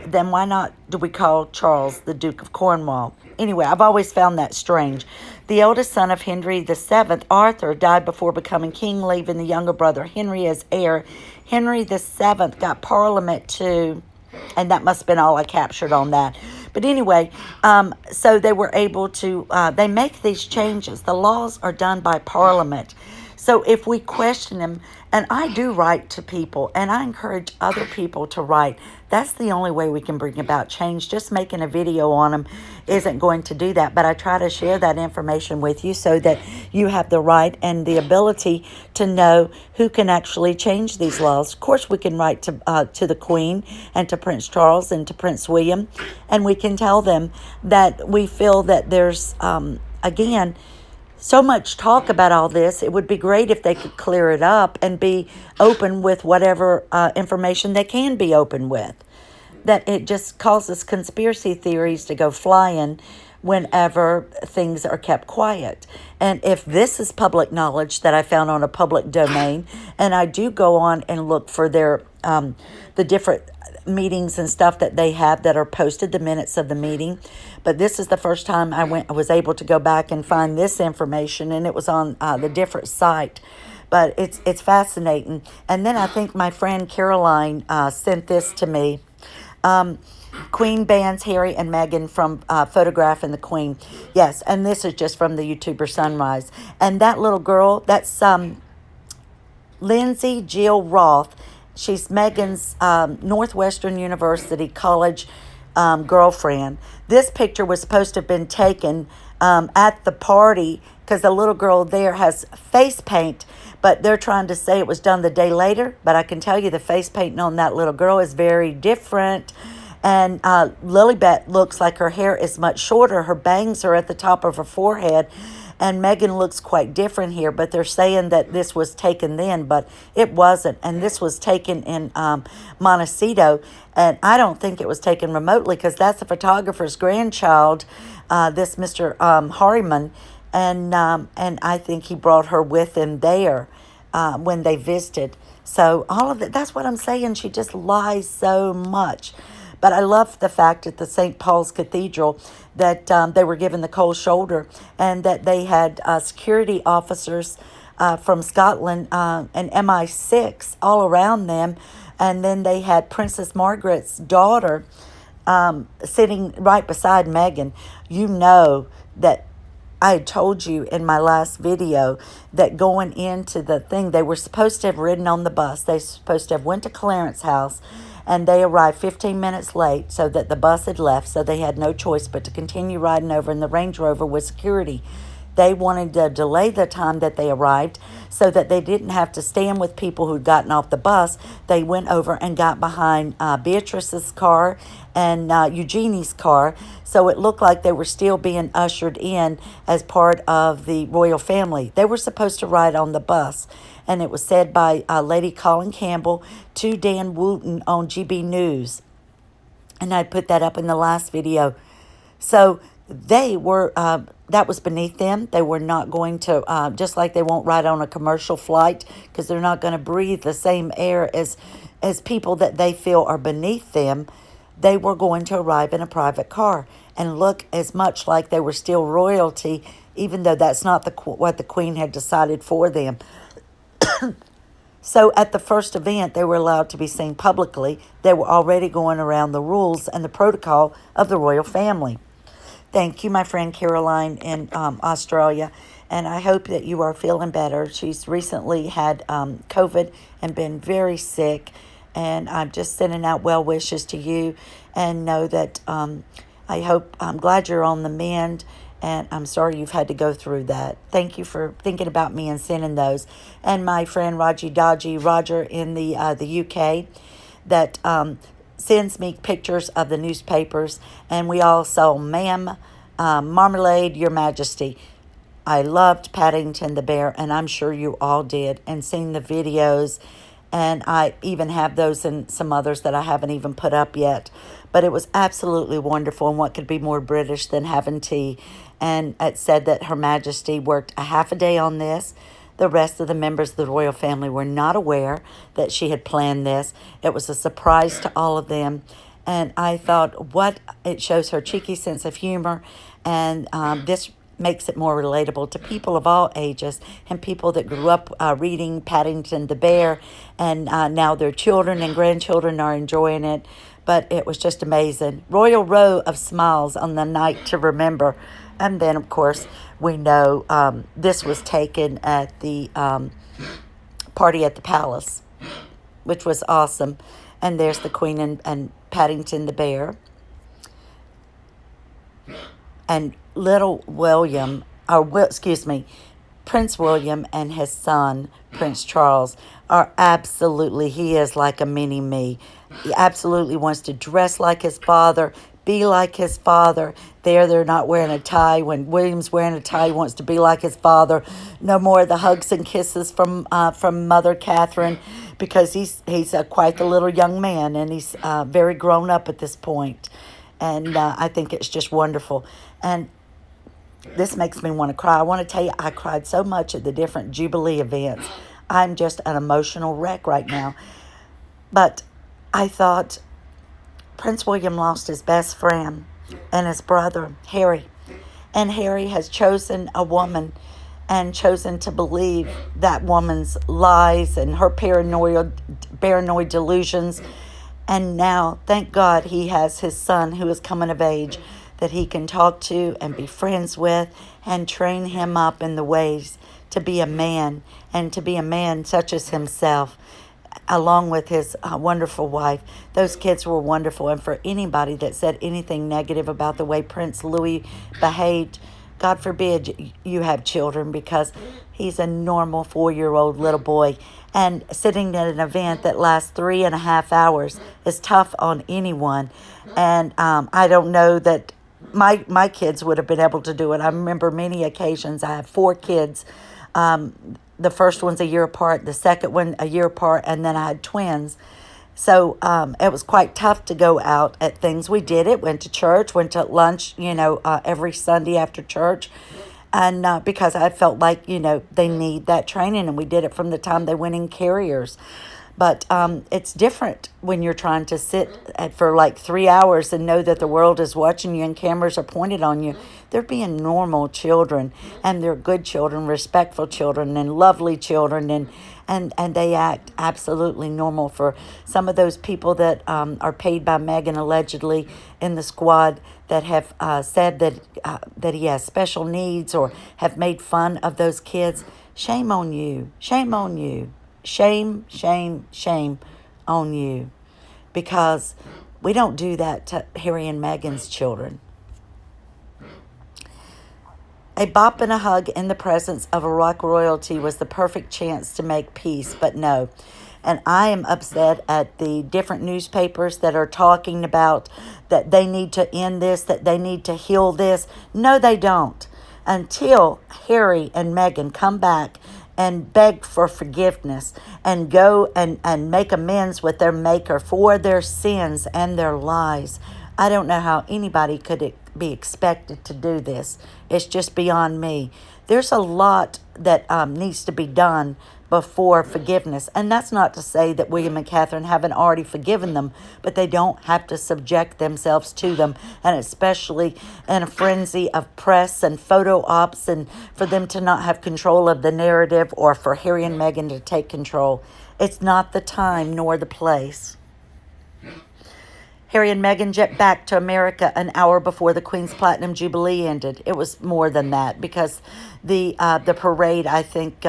then why not do we call Charles the Duke of Cornwall? Anyway, I've always found that strange. The eldest son of Henry VII, Arthur, died before becoming king, leaving the younger brother Henry as heir. Henry VII got Parliament too, and that must have been all I captured on that. But anyway, so they were able to, they make these changes. The laws are done by Parliament. So if we question them, and I do write to people, and I encourage other people to write, that's the only way we can bring about change. Just making a video on them isn't going to do that. But I try to share that information with you so that you have the right and the ability to know who can actually change these laws. Of course, we can write to the Queen and to Prince Charles and to Prince William, and we can tell them that we feel that there's, again, so much talk about all this. It would be great if they could clear it up and be open with whatever information they can be open with. That it just causes conspiracy theories to go flying whenever things are kept quiet. And if this is public knowledge that I found on a public domain, and I do go on and look for their the different meetings and stuff that they have that are posted, the minutes of the meeting. But this is the first time I was able to go back and find this information, and it was on the different site. But it's fascinating. And then I think my friend Caroline sent this to me. Queen bans Harry and Meghan from photographing the Queen. Yes, and this is just from the YouTuber Sunrise. And that little girl, that's Lindsay Jill Roth. She's Meghan's Northwestern University college girlfriend. This picture was supposed to have been taken at the party because the little girl there has face paint, but they're trying to say it was done the day later. But I can tell you the face painting on that little girl is very different. And Lilibet looks like her hair is much shorter. Her bangs are at the top of her forehead. And Meghan looks quite different here, but they're saying that this was taken then, but it wasn't. And this was taken in Montecito, and I don't think it was taken remotely because that's the photographer's grandchild, this Mr. Harriman, and I think he brought her with him there when they visited. So all of it, that's what I'm saying. She just lies so much. But I love the fact at the St. Paul's Cathedral that they were given the cold shoulder and that they had security officers from Scotland and MI6 all around them. And then they had Princess Margaret's daughter sitting right beside Meghan. You know that I had told you in my last video that going into the thing, they were supposed to have ridden on the bus. They were supposed to have went to Clarence's house, and they arrived 15 minutes late so that the bus had left, so they had no choice but to continue riding over in the Range Rover with security. They wanted to delay the time that they arrived so that they didn't have to stand with people who'd gotten off the bus. They went over and got behind Beatrice's car and Eugenie's car, so it looked like they were still being ushered in as part of the royal family. They were supposed to ride on the bus, and it was said by Lady Colin Campbell to Dan Wooten on GB News. And I put that up in the last video. So they were, that was beneath them. They were not going to, just like they won't ride on a commercial flight because they're not going to breathe the same air as people that they feel are beneath them. They were going to arrive in a private car and look as much like they were still royalty, even though that's not what the Queen had decided for them. So at the first event, they were allowed to be seen publicly. They were already going around the rules and the protocol of the royal family. Thank you, my friend Caroline in Australia, and I hope that you are feeling better. She's recently had COVID and been very sick, and I'm just sending out well wishes to you, and know that I'm glad you're on the mend, and I'm sorry you've had to go through that. Thank you for thinking about me and sending those. And my friend Roger in the UK, that sends me pictures of the newspapers, and we all saw Ma'am, Marmalade, Your Majesty. I loved Paddington the Bear, and I'm sure you all did, and seen the videos, and I even have those and some others that I haven't even put up yet. But it was absolutely wonderful, and what could be more British than having tea? And it said that Her Majesty worked a half a day on this. The rest of the members of the royal family were not aware that she had planned this. It was a surprise to all of them. And I thought, it shows her cheeky sense of humor. And this makes it more relatable to people of all ages and people that grew up reading Paddington the Bear. And now their children and grandchildren are enjoying it. But it was just amazing. Royal row of smiles on the night to remember. And then, of course, we know this was taken at the party at the palace, which was awesome. And there's the Queen and Paddington the Bear. And little William, Prince William and his son, Prince Charles, are absolutely, he is like a mini-me. He absolutely wants to dress like his father, be like his father. They're not wearing a tie. When William's wearing a tie, he wants to be like his father. No more of the hugs and kisses from Mother Catherine, because he's quite the little young man, and he's very grown up at this point. And I think it's just wonderful. And this makes me want to cry. I want to tell you, I cried so much at the different Jubilee events. I'm just an emotional wreck right now. But I thought, Prince William lost his best friend and his brother, Harry. And Harry has chosen a woman and chosen to believe that woman's lies and her paranoid delusions. And now, thank God, he has his son who is coming of age that he can talk to and be friends with and train him up in the ways to be a man, and to be a man such as himself, along with his wonderful wife. Those kids were wonderful. And for anybody that said anything negative about the way Prince Louis behaved, God forbid you have children, because he's a normal 4-year-old little boy. And sitting at an event that lasts 3.5 hours is tough on anyone. And I don't know that my kids would have been able to do it. I remember many occasions. I have 4 kids. The first one's a year apart, the second one a year apart, and then I had twins. So it was quite tough to go out at things. We did it, went to church, went to lunch, every Sunday after church. And because I felt like, they need that training, and we did it from the time they went in carriers. But it's different when you're trying to sit for like 3 hours and know that the world is watching you and cameras are pointed on you. They're being normal children, and they're good children, respectful children, and lovely children. and they act absolutely normal. For some of those people that are paid by Meghan allegedly in the squad that have said that he has special needs or have made fun of those kids, shame on you. Shame on you. Shame, shame, shame on you. Because we don't do that to Harry and Meghan's children. A bop and a hug in the presence of a rock royalty was the perfect chance to make peace, but no. And I am upset at the different newspapers that are talking about that they need to end this, that they need to heal this. No, they don't. Until Harry and Meghan come back and beg for forgiveness and go and make amends with their maker for their sins and their lies. I don't know how anybody could be expected to do this. It's just beyond me. There's a lot that needs to be done before forgiveness. And that's not to say that William and Catherine haven't already forgiven them, but they don't have to subject themselves to them, and especially in a frenzy of press and photo ops, and for them to not have control of the narrative, or for Harry and Meghan to take control. It's not the time nor the place. Harry and Meghan jet back to America an hour before the Queen's Platinum Jubilee ended. It was more than that, because the parade, I think,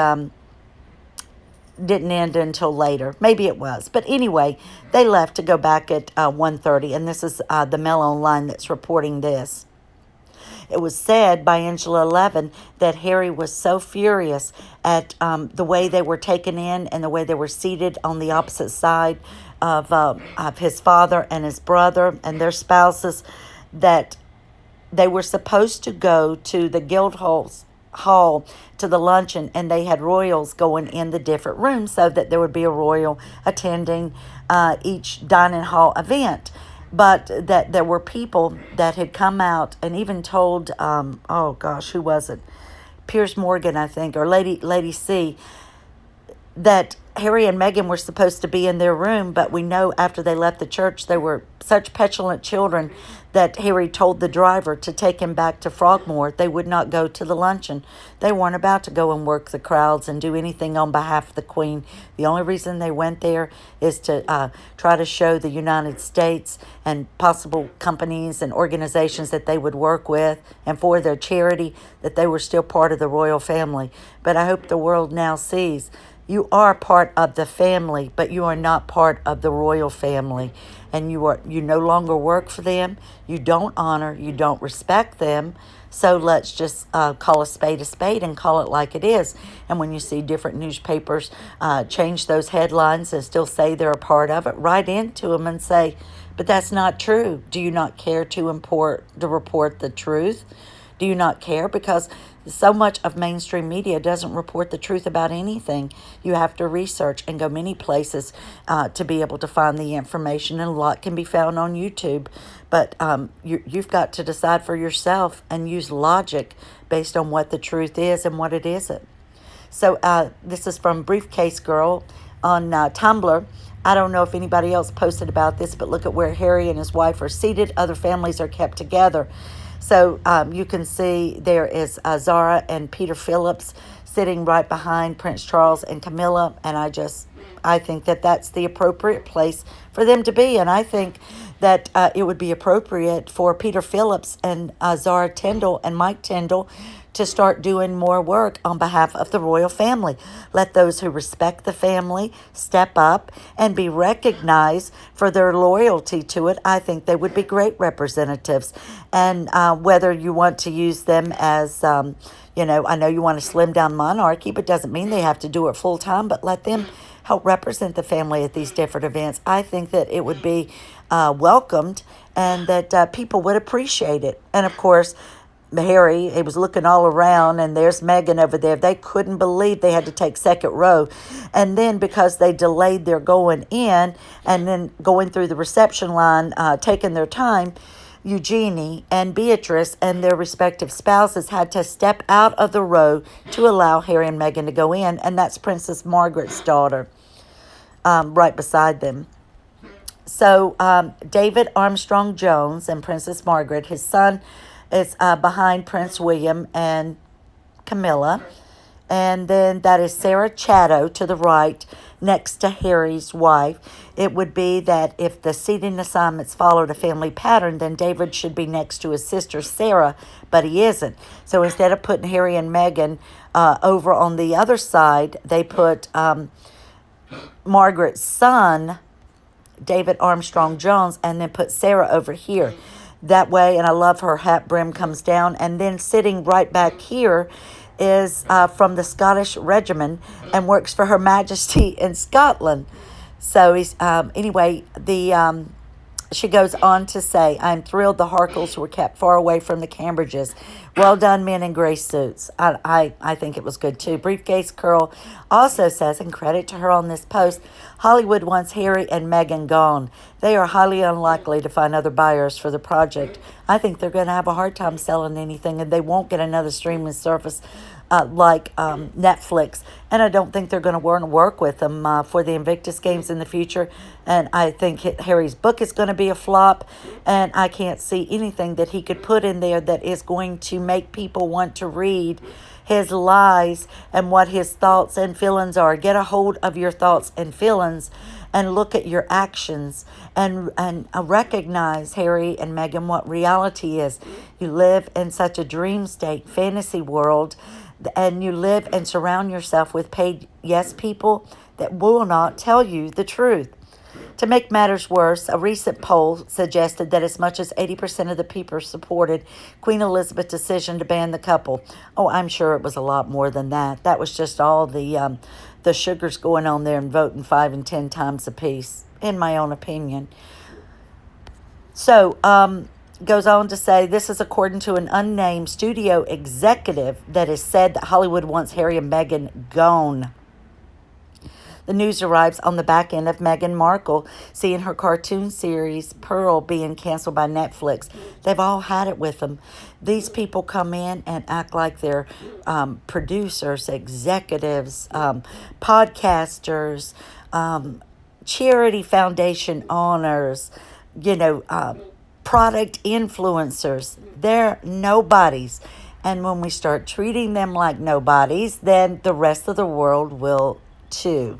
didn't end until later. Maybe it was. But anyway, they left to go back at 1:30, and this is the Mail Online that's reporting this. It was said by Angela 11 that Harry was so furious at the way they were taken in and the way they were seated on the opposite side of his father and his brother and their spouses, that they were supposed to go to the Guildhall to the luncheon, and they had royals going in the different rooms so that there would be a royal attending each dining hall event. But that there were people that had come out and even told, who was it? Piers Morgan, I think, or Lady C, that Harry and Meghan were supposed to be in their room, but we know after they left the church, they were such petulant children that Harry told the driver to take him back to Frogmore. They would not go to the luncheon. They weren't about to go and work the crowds and do anything on behalf of the Queen. The only reason they went there is to try to show the United States and possible companies and organizations that they would work with, and for their charity, that they were still part of the royal family. But I hope the world now sees you are part of the family, but you are not part of the royal family. And you no longer work for them. You don't honor, you don't respect them. So let's just call a spade and call it like it is. And when you see different newspapers change those headlines and still say they're a part of it, write into them and say, but that's not true. Do you not care to report the truth? Do you not care? Because so much of mainstream media doesn't report the truth about anything. You have to research and go many places to be able to find the information, and a lot can be found on YouTube. But you've got to decide for yourself and use logic based on what the truth is and what it isn't. So this is from Briefcase Girl on Tumblr. I don't know if anybody else posted about this, but look at where Harry and his wife are seated. Other families are kept together. So you can see there is Zara and Peter Phillips sitting right behind Prince Charles and Camilla. And I think that that's the appropriate place for them to be. And I think that it would be appropriate for Peter Phillips and Zara Tindall and Mike Tindall to start doing more work on behalf of the royal family. Let those who respect the family step up and be recognized for their loyalty to it. I think they would be great representatives. And whether you want to use them as, I know you want to slim down monarchy, but doesn't mean they have to do it full time, but let them help represent the family at these different events. I think that it would be welcomed, and that people would appreciate it. And of course, Harry, he was looking all around, and there's Meghan over there. They couldn't believe they had to take second row. And then because they delayed their going in and then going through the reception line, taking their time, Eugenie and Beatrice and their respective spouses had to step out of the row to allow Harry and Meghan to go in. And that's Princess Margaret's daughter right beside them. So David Armstrong Jones and Princess Margaret, his son, is behind Prince William and Camilla. And then that is Sarah Chatto to the right, next to Harry's wife. It would be that if the seating assignments followed a family pattern, then David should be next to his sister Sarah, but he isn't. So instead of putting Harry and Meghan over on the other side, they put Margaret's son, David Armstrong Jones, and then put Sarah over here. That way, and I love her hat brim comes down, and then sitting right back here is from the Scottish Regiment and works for Her Majesty in Scotland. So he's anyway, she goes on to say, I'm thrilled the Harkles were kept far away from the Cambridges. Well done, men in gray suits. I think it was good too. Briefcase Curl also says, and credit to her on this post, Hollywood wants Harry and Meghan gone. They are highly unlikely to find other buyers for the project. I think they're going to have a hard time selling anything, and they won't get another streaming service like Netflix. And I don't think they're going to want to work with them for the Invictus Games in the future. And I think Harry's book is going to be a flop. And I can't see anything that he could put in there that is going to make people want to read his lies and what his thoughts and feelings are. Get a hold of your thoughts and feelings and look at your actions and recognize, Harry and Meghan, what reality is. You live in such a dream state, fantasy world, and you live and surround yourself with paid yes people that will not tell you the truth. To make matters worse, a recent poll suggested that as much as 80% of the people supported Queen Elizabeth's decision to ban the couple. Oh, I'm sure it was a lot more than that. That was just all the sugars going on there and voting 5 and 10 times apiece, in my own opinion. So, goes on to say, this is according to an unnamed studio executive that has said that Hollywood wants Harry and Meghan gone. The news arrives on the back end of Meghan Markle seeing her cartoon series Pearl being canceled by Netflix. They've all had it with them. These people come in and act like they're producers, executives, podcasters, charity foundation owners, product influencers. They're nobodies. And when we start treating them like nobodies, then the rest of the world will too.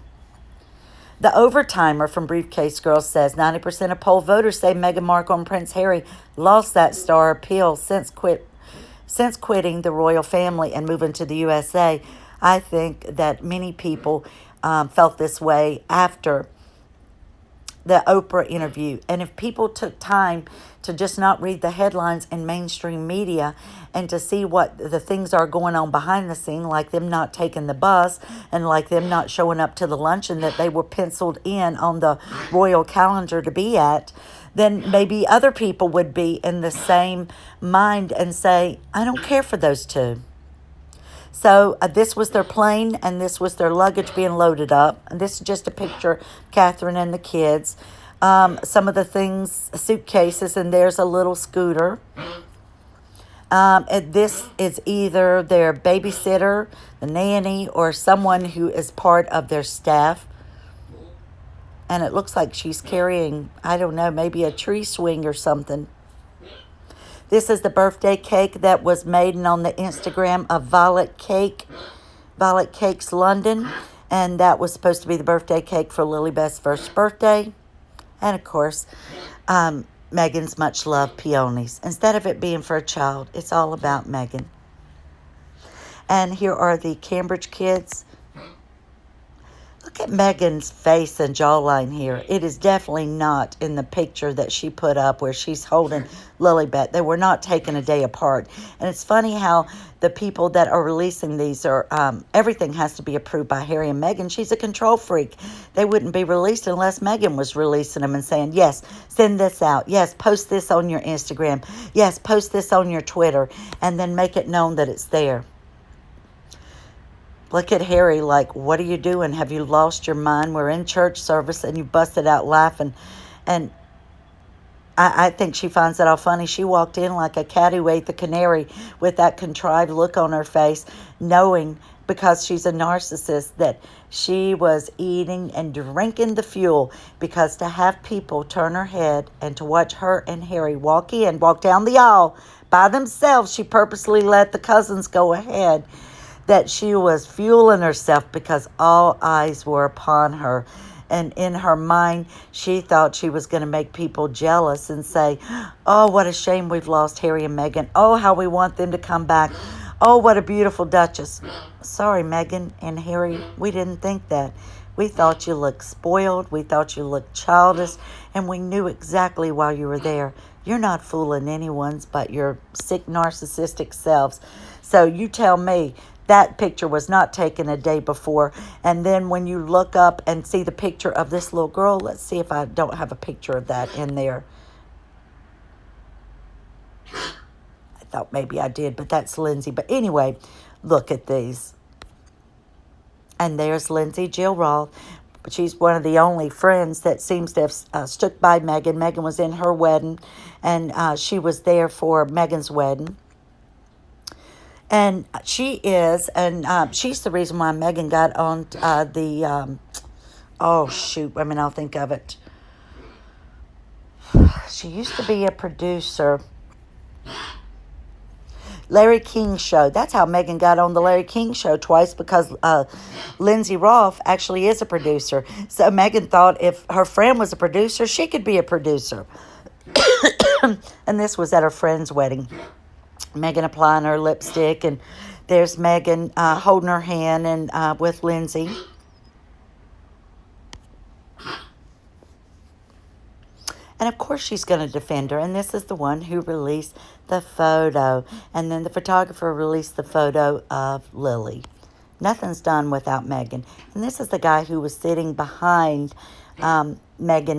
The Overtimer from Briefcase Girl says 90% of poll voters say Meghan Markle and Prince Harry lost that star appeal since quitting the royal family and moving to the USA. I think that many people felt this way after the Oprah interview. And if people took time to just not read the headlines in mainstream media and to see what the things are going on behind the scene, like them not taking the bus and like them not showing up to the luncheon that they were penciled in on the royal calendar to be at, then maybe other people would be in the same mind and say, I don't care for those two. So this was their plane and this was their luggage being loaded up. And this is just a picture of Catherine and the kids. Some of the things, suitcases, and there's a little scooter. And this is either their babysitter, the nanny, or someone who is part of their staff. And it looks like she's carrying, I don't know, maybe a tree swing or something. This is the birthday cake that was made on the Instagram of Violet Cakes London. And that was supposed to be the birthday cake for Lilibet's first birthday. And of course, Meghan's much loved peonies. Instead of it being for a child, it's all about Meghan. And here are the Cambridge kids. Look at Meghan's face and jawline here. It is definitely not in the picture that she put up where she's holding Lilibet. They were not taken a day apart. And it's funny how the people that are releasing these are, everything has to be approved by Harry and Meghan. She's a control freak. They wouldn't be released unless Meghan was releasing them and saying, yes, send this out. Yes, post this on your Instagram. Yes, post this on your Twitter. And then make it known that it's there. Look at Harry like, what are you doing? Have you lost your mind? We're in church service and you busted out laughing. And I think she finds it all funny. She walked in like a cat who ate the canary with that contrived look on her face, knowing because she's a narcissist that she was eating and drinking the fuel, because to have people turn her head and to watch her and Harry walk down the aisle by themselves, she purposely let the cousins go ahead. that she was fueling herself because all eyes were upon her. And in her mind, she thought she was going to make people jealous and say, oh, what a shame we've lost Harry and Meghan. Oh, how we want them to come back. Oh, what a beautiful Duchess. Sorry, Meghan and Harry, we didn't think that. We thought you looked spoiled. We thought you looked childish. And we knew exactly why you were there. You're not fooling anyone's but your sick narcissistic selves. So you tell me that picture was not taken a day before. And then when you look up and see the picture of this little girl, let's see if I don't have a picture of that in there. I thought maybe I did, but that's Lindsay. But anyway, look at these. And there's Lindsay Jill Roth. But she's one of the only friends that seems to have stuck by Meghan. Meghan was in her wedding, and she was there for Meghan's wedding. And she is, and she's the reason why Meghan got on oh, shoot, I mean, I'll think of it. She used to be a producer. Larry King Show. That's how Meghan got on the Larry King Show twice, because Lindsay Roth actually is a producer. So Meghan thought if her friend was a producer, she could be a producer. And this was at her friend's wedding. Meghan applying her lipstick, and there's Meghan holding her hand and with Lindsay. And of course she's going to defend her. And this is the one who released the photo. And then the photographer released the photo of Lily. Nothing's done without Meghan. And this is the guy who was sitting behind Meghan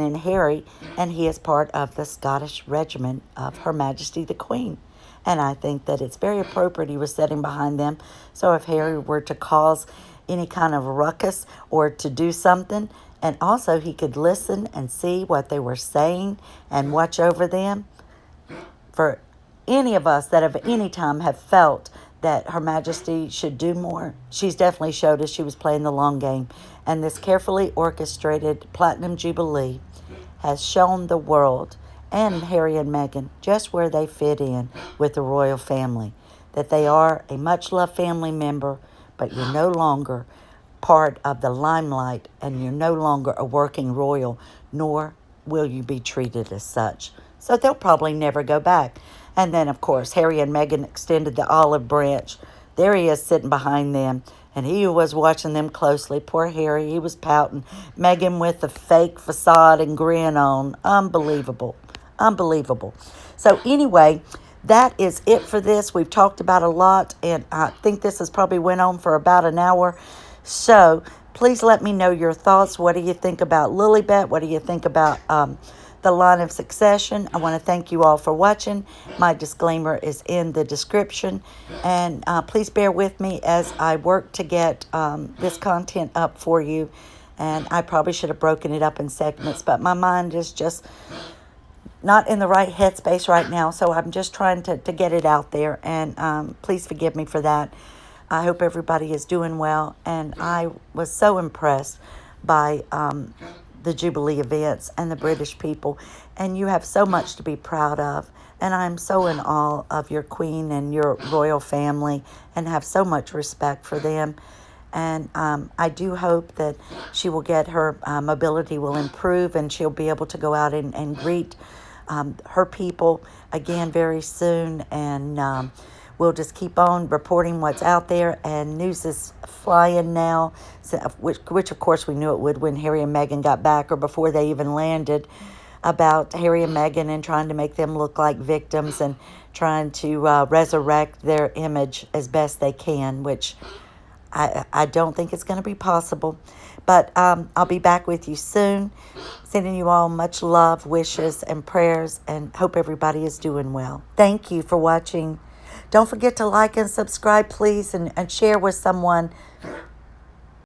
and Harry. And he is part of the Scottish regiment of Her Majesty the Queen. And I think that it's very appropriate he was sitting behind them. So if Harry were to cause any kind of ruckus or to do something, and also he could listen and see what they were saying and watch over them. For any of us that have any time have felt that Her Majesty should do more, she's definitely showed us she was playing the long game. And this carefully orchestrated Platinum Jubilee has shown the world and Harry and Meghan just where they fit in with the royal family. That they are a much-loved family member, but you're no longer part of the limelight, and you're no longer a working royal, nor will you be treated as such. So they'll probably never go back. And then, of course, Harry and Meghan extended the olive branch. There he is sitting behind them, and he was watching them closely. Poor Harry, he was pouting. Meghan with the fake facade and grin on. Unbelievable. Unbelievable. So anyway, that is it for this. We've talked about a lot, and I think this has probably went on for about an hour. So please let me know your thoughts. What do you think about Lilibet? What do you think about the line of succession? I want to thank you all for watching. My disclaimer is in the description. And please bear with me as I work to get this content up for you. And I probably should have broken it up in segments, but my mind is just not in the right headspace right now. So I'm just trying to get it out there. And please forgive me for that. I hope everybody is doing well, and I was so impressed by the Jubilee events and the British people, and you have so much to be proud of, and I'm so in awe of your queen and your royal family, and have so much respect for them. And I do hope that she will get her mobility will improve, and she'll be able to go out and greet her people again very soon. And we'll just keep on reporting what's out there, and news is flying now, which of course we knew it would when Harry and Meghan got back, or before they even landed, about Harry and Meghan and trying to make them look like victims and trying to resurrect their image as best they can, which I don't think it's going to be possible. But I'll be back with you soon, sending you all much love, wishes, and prayers, and hope everybody is doing well. Thank you for watching. Don't forget to like and subscribe, please, and share with someone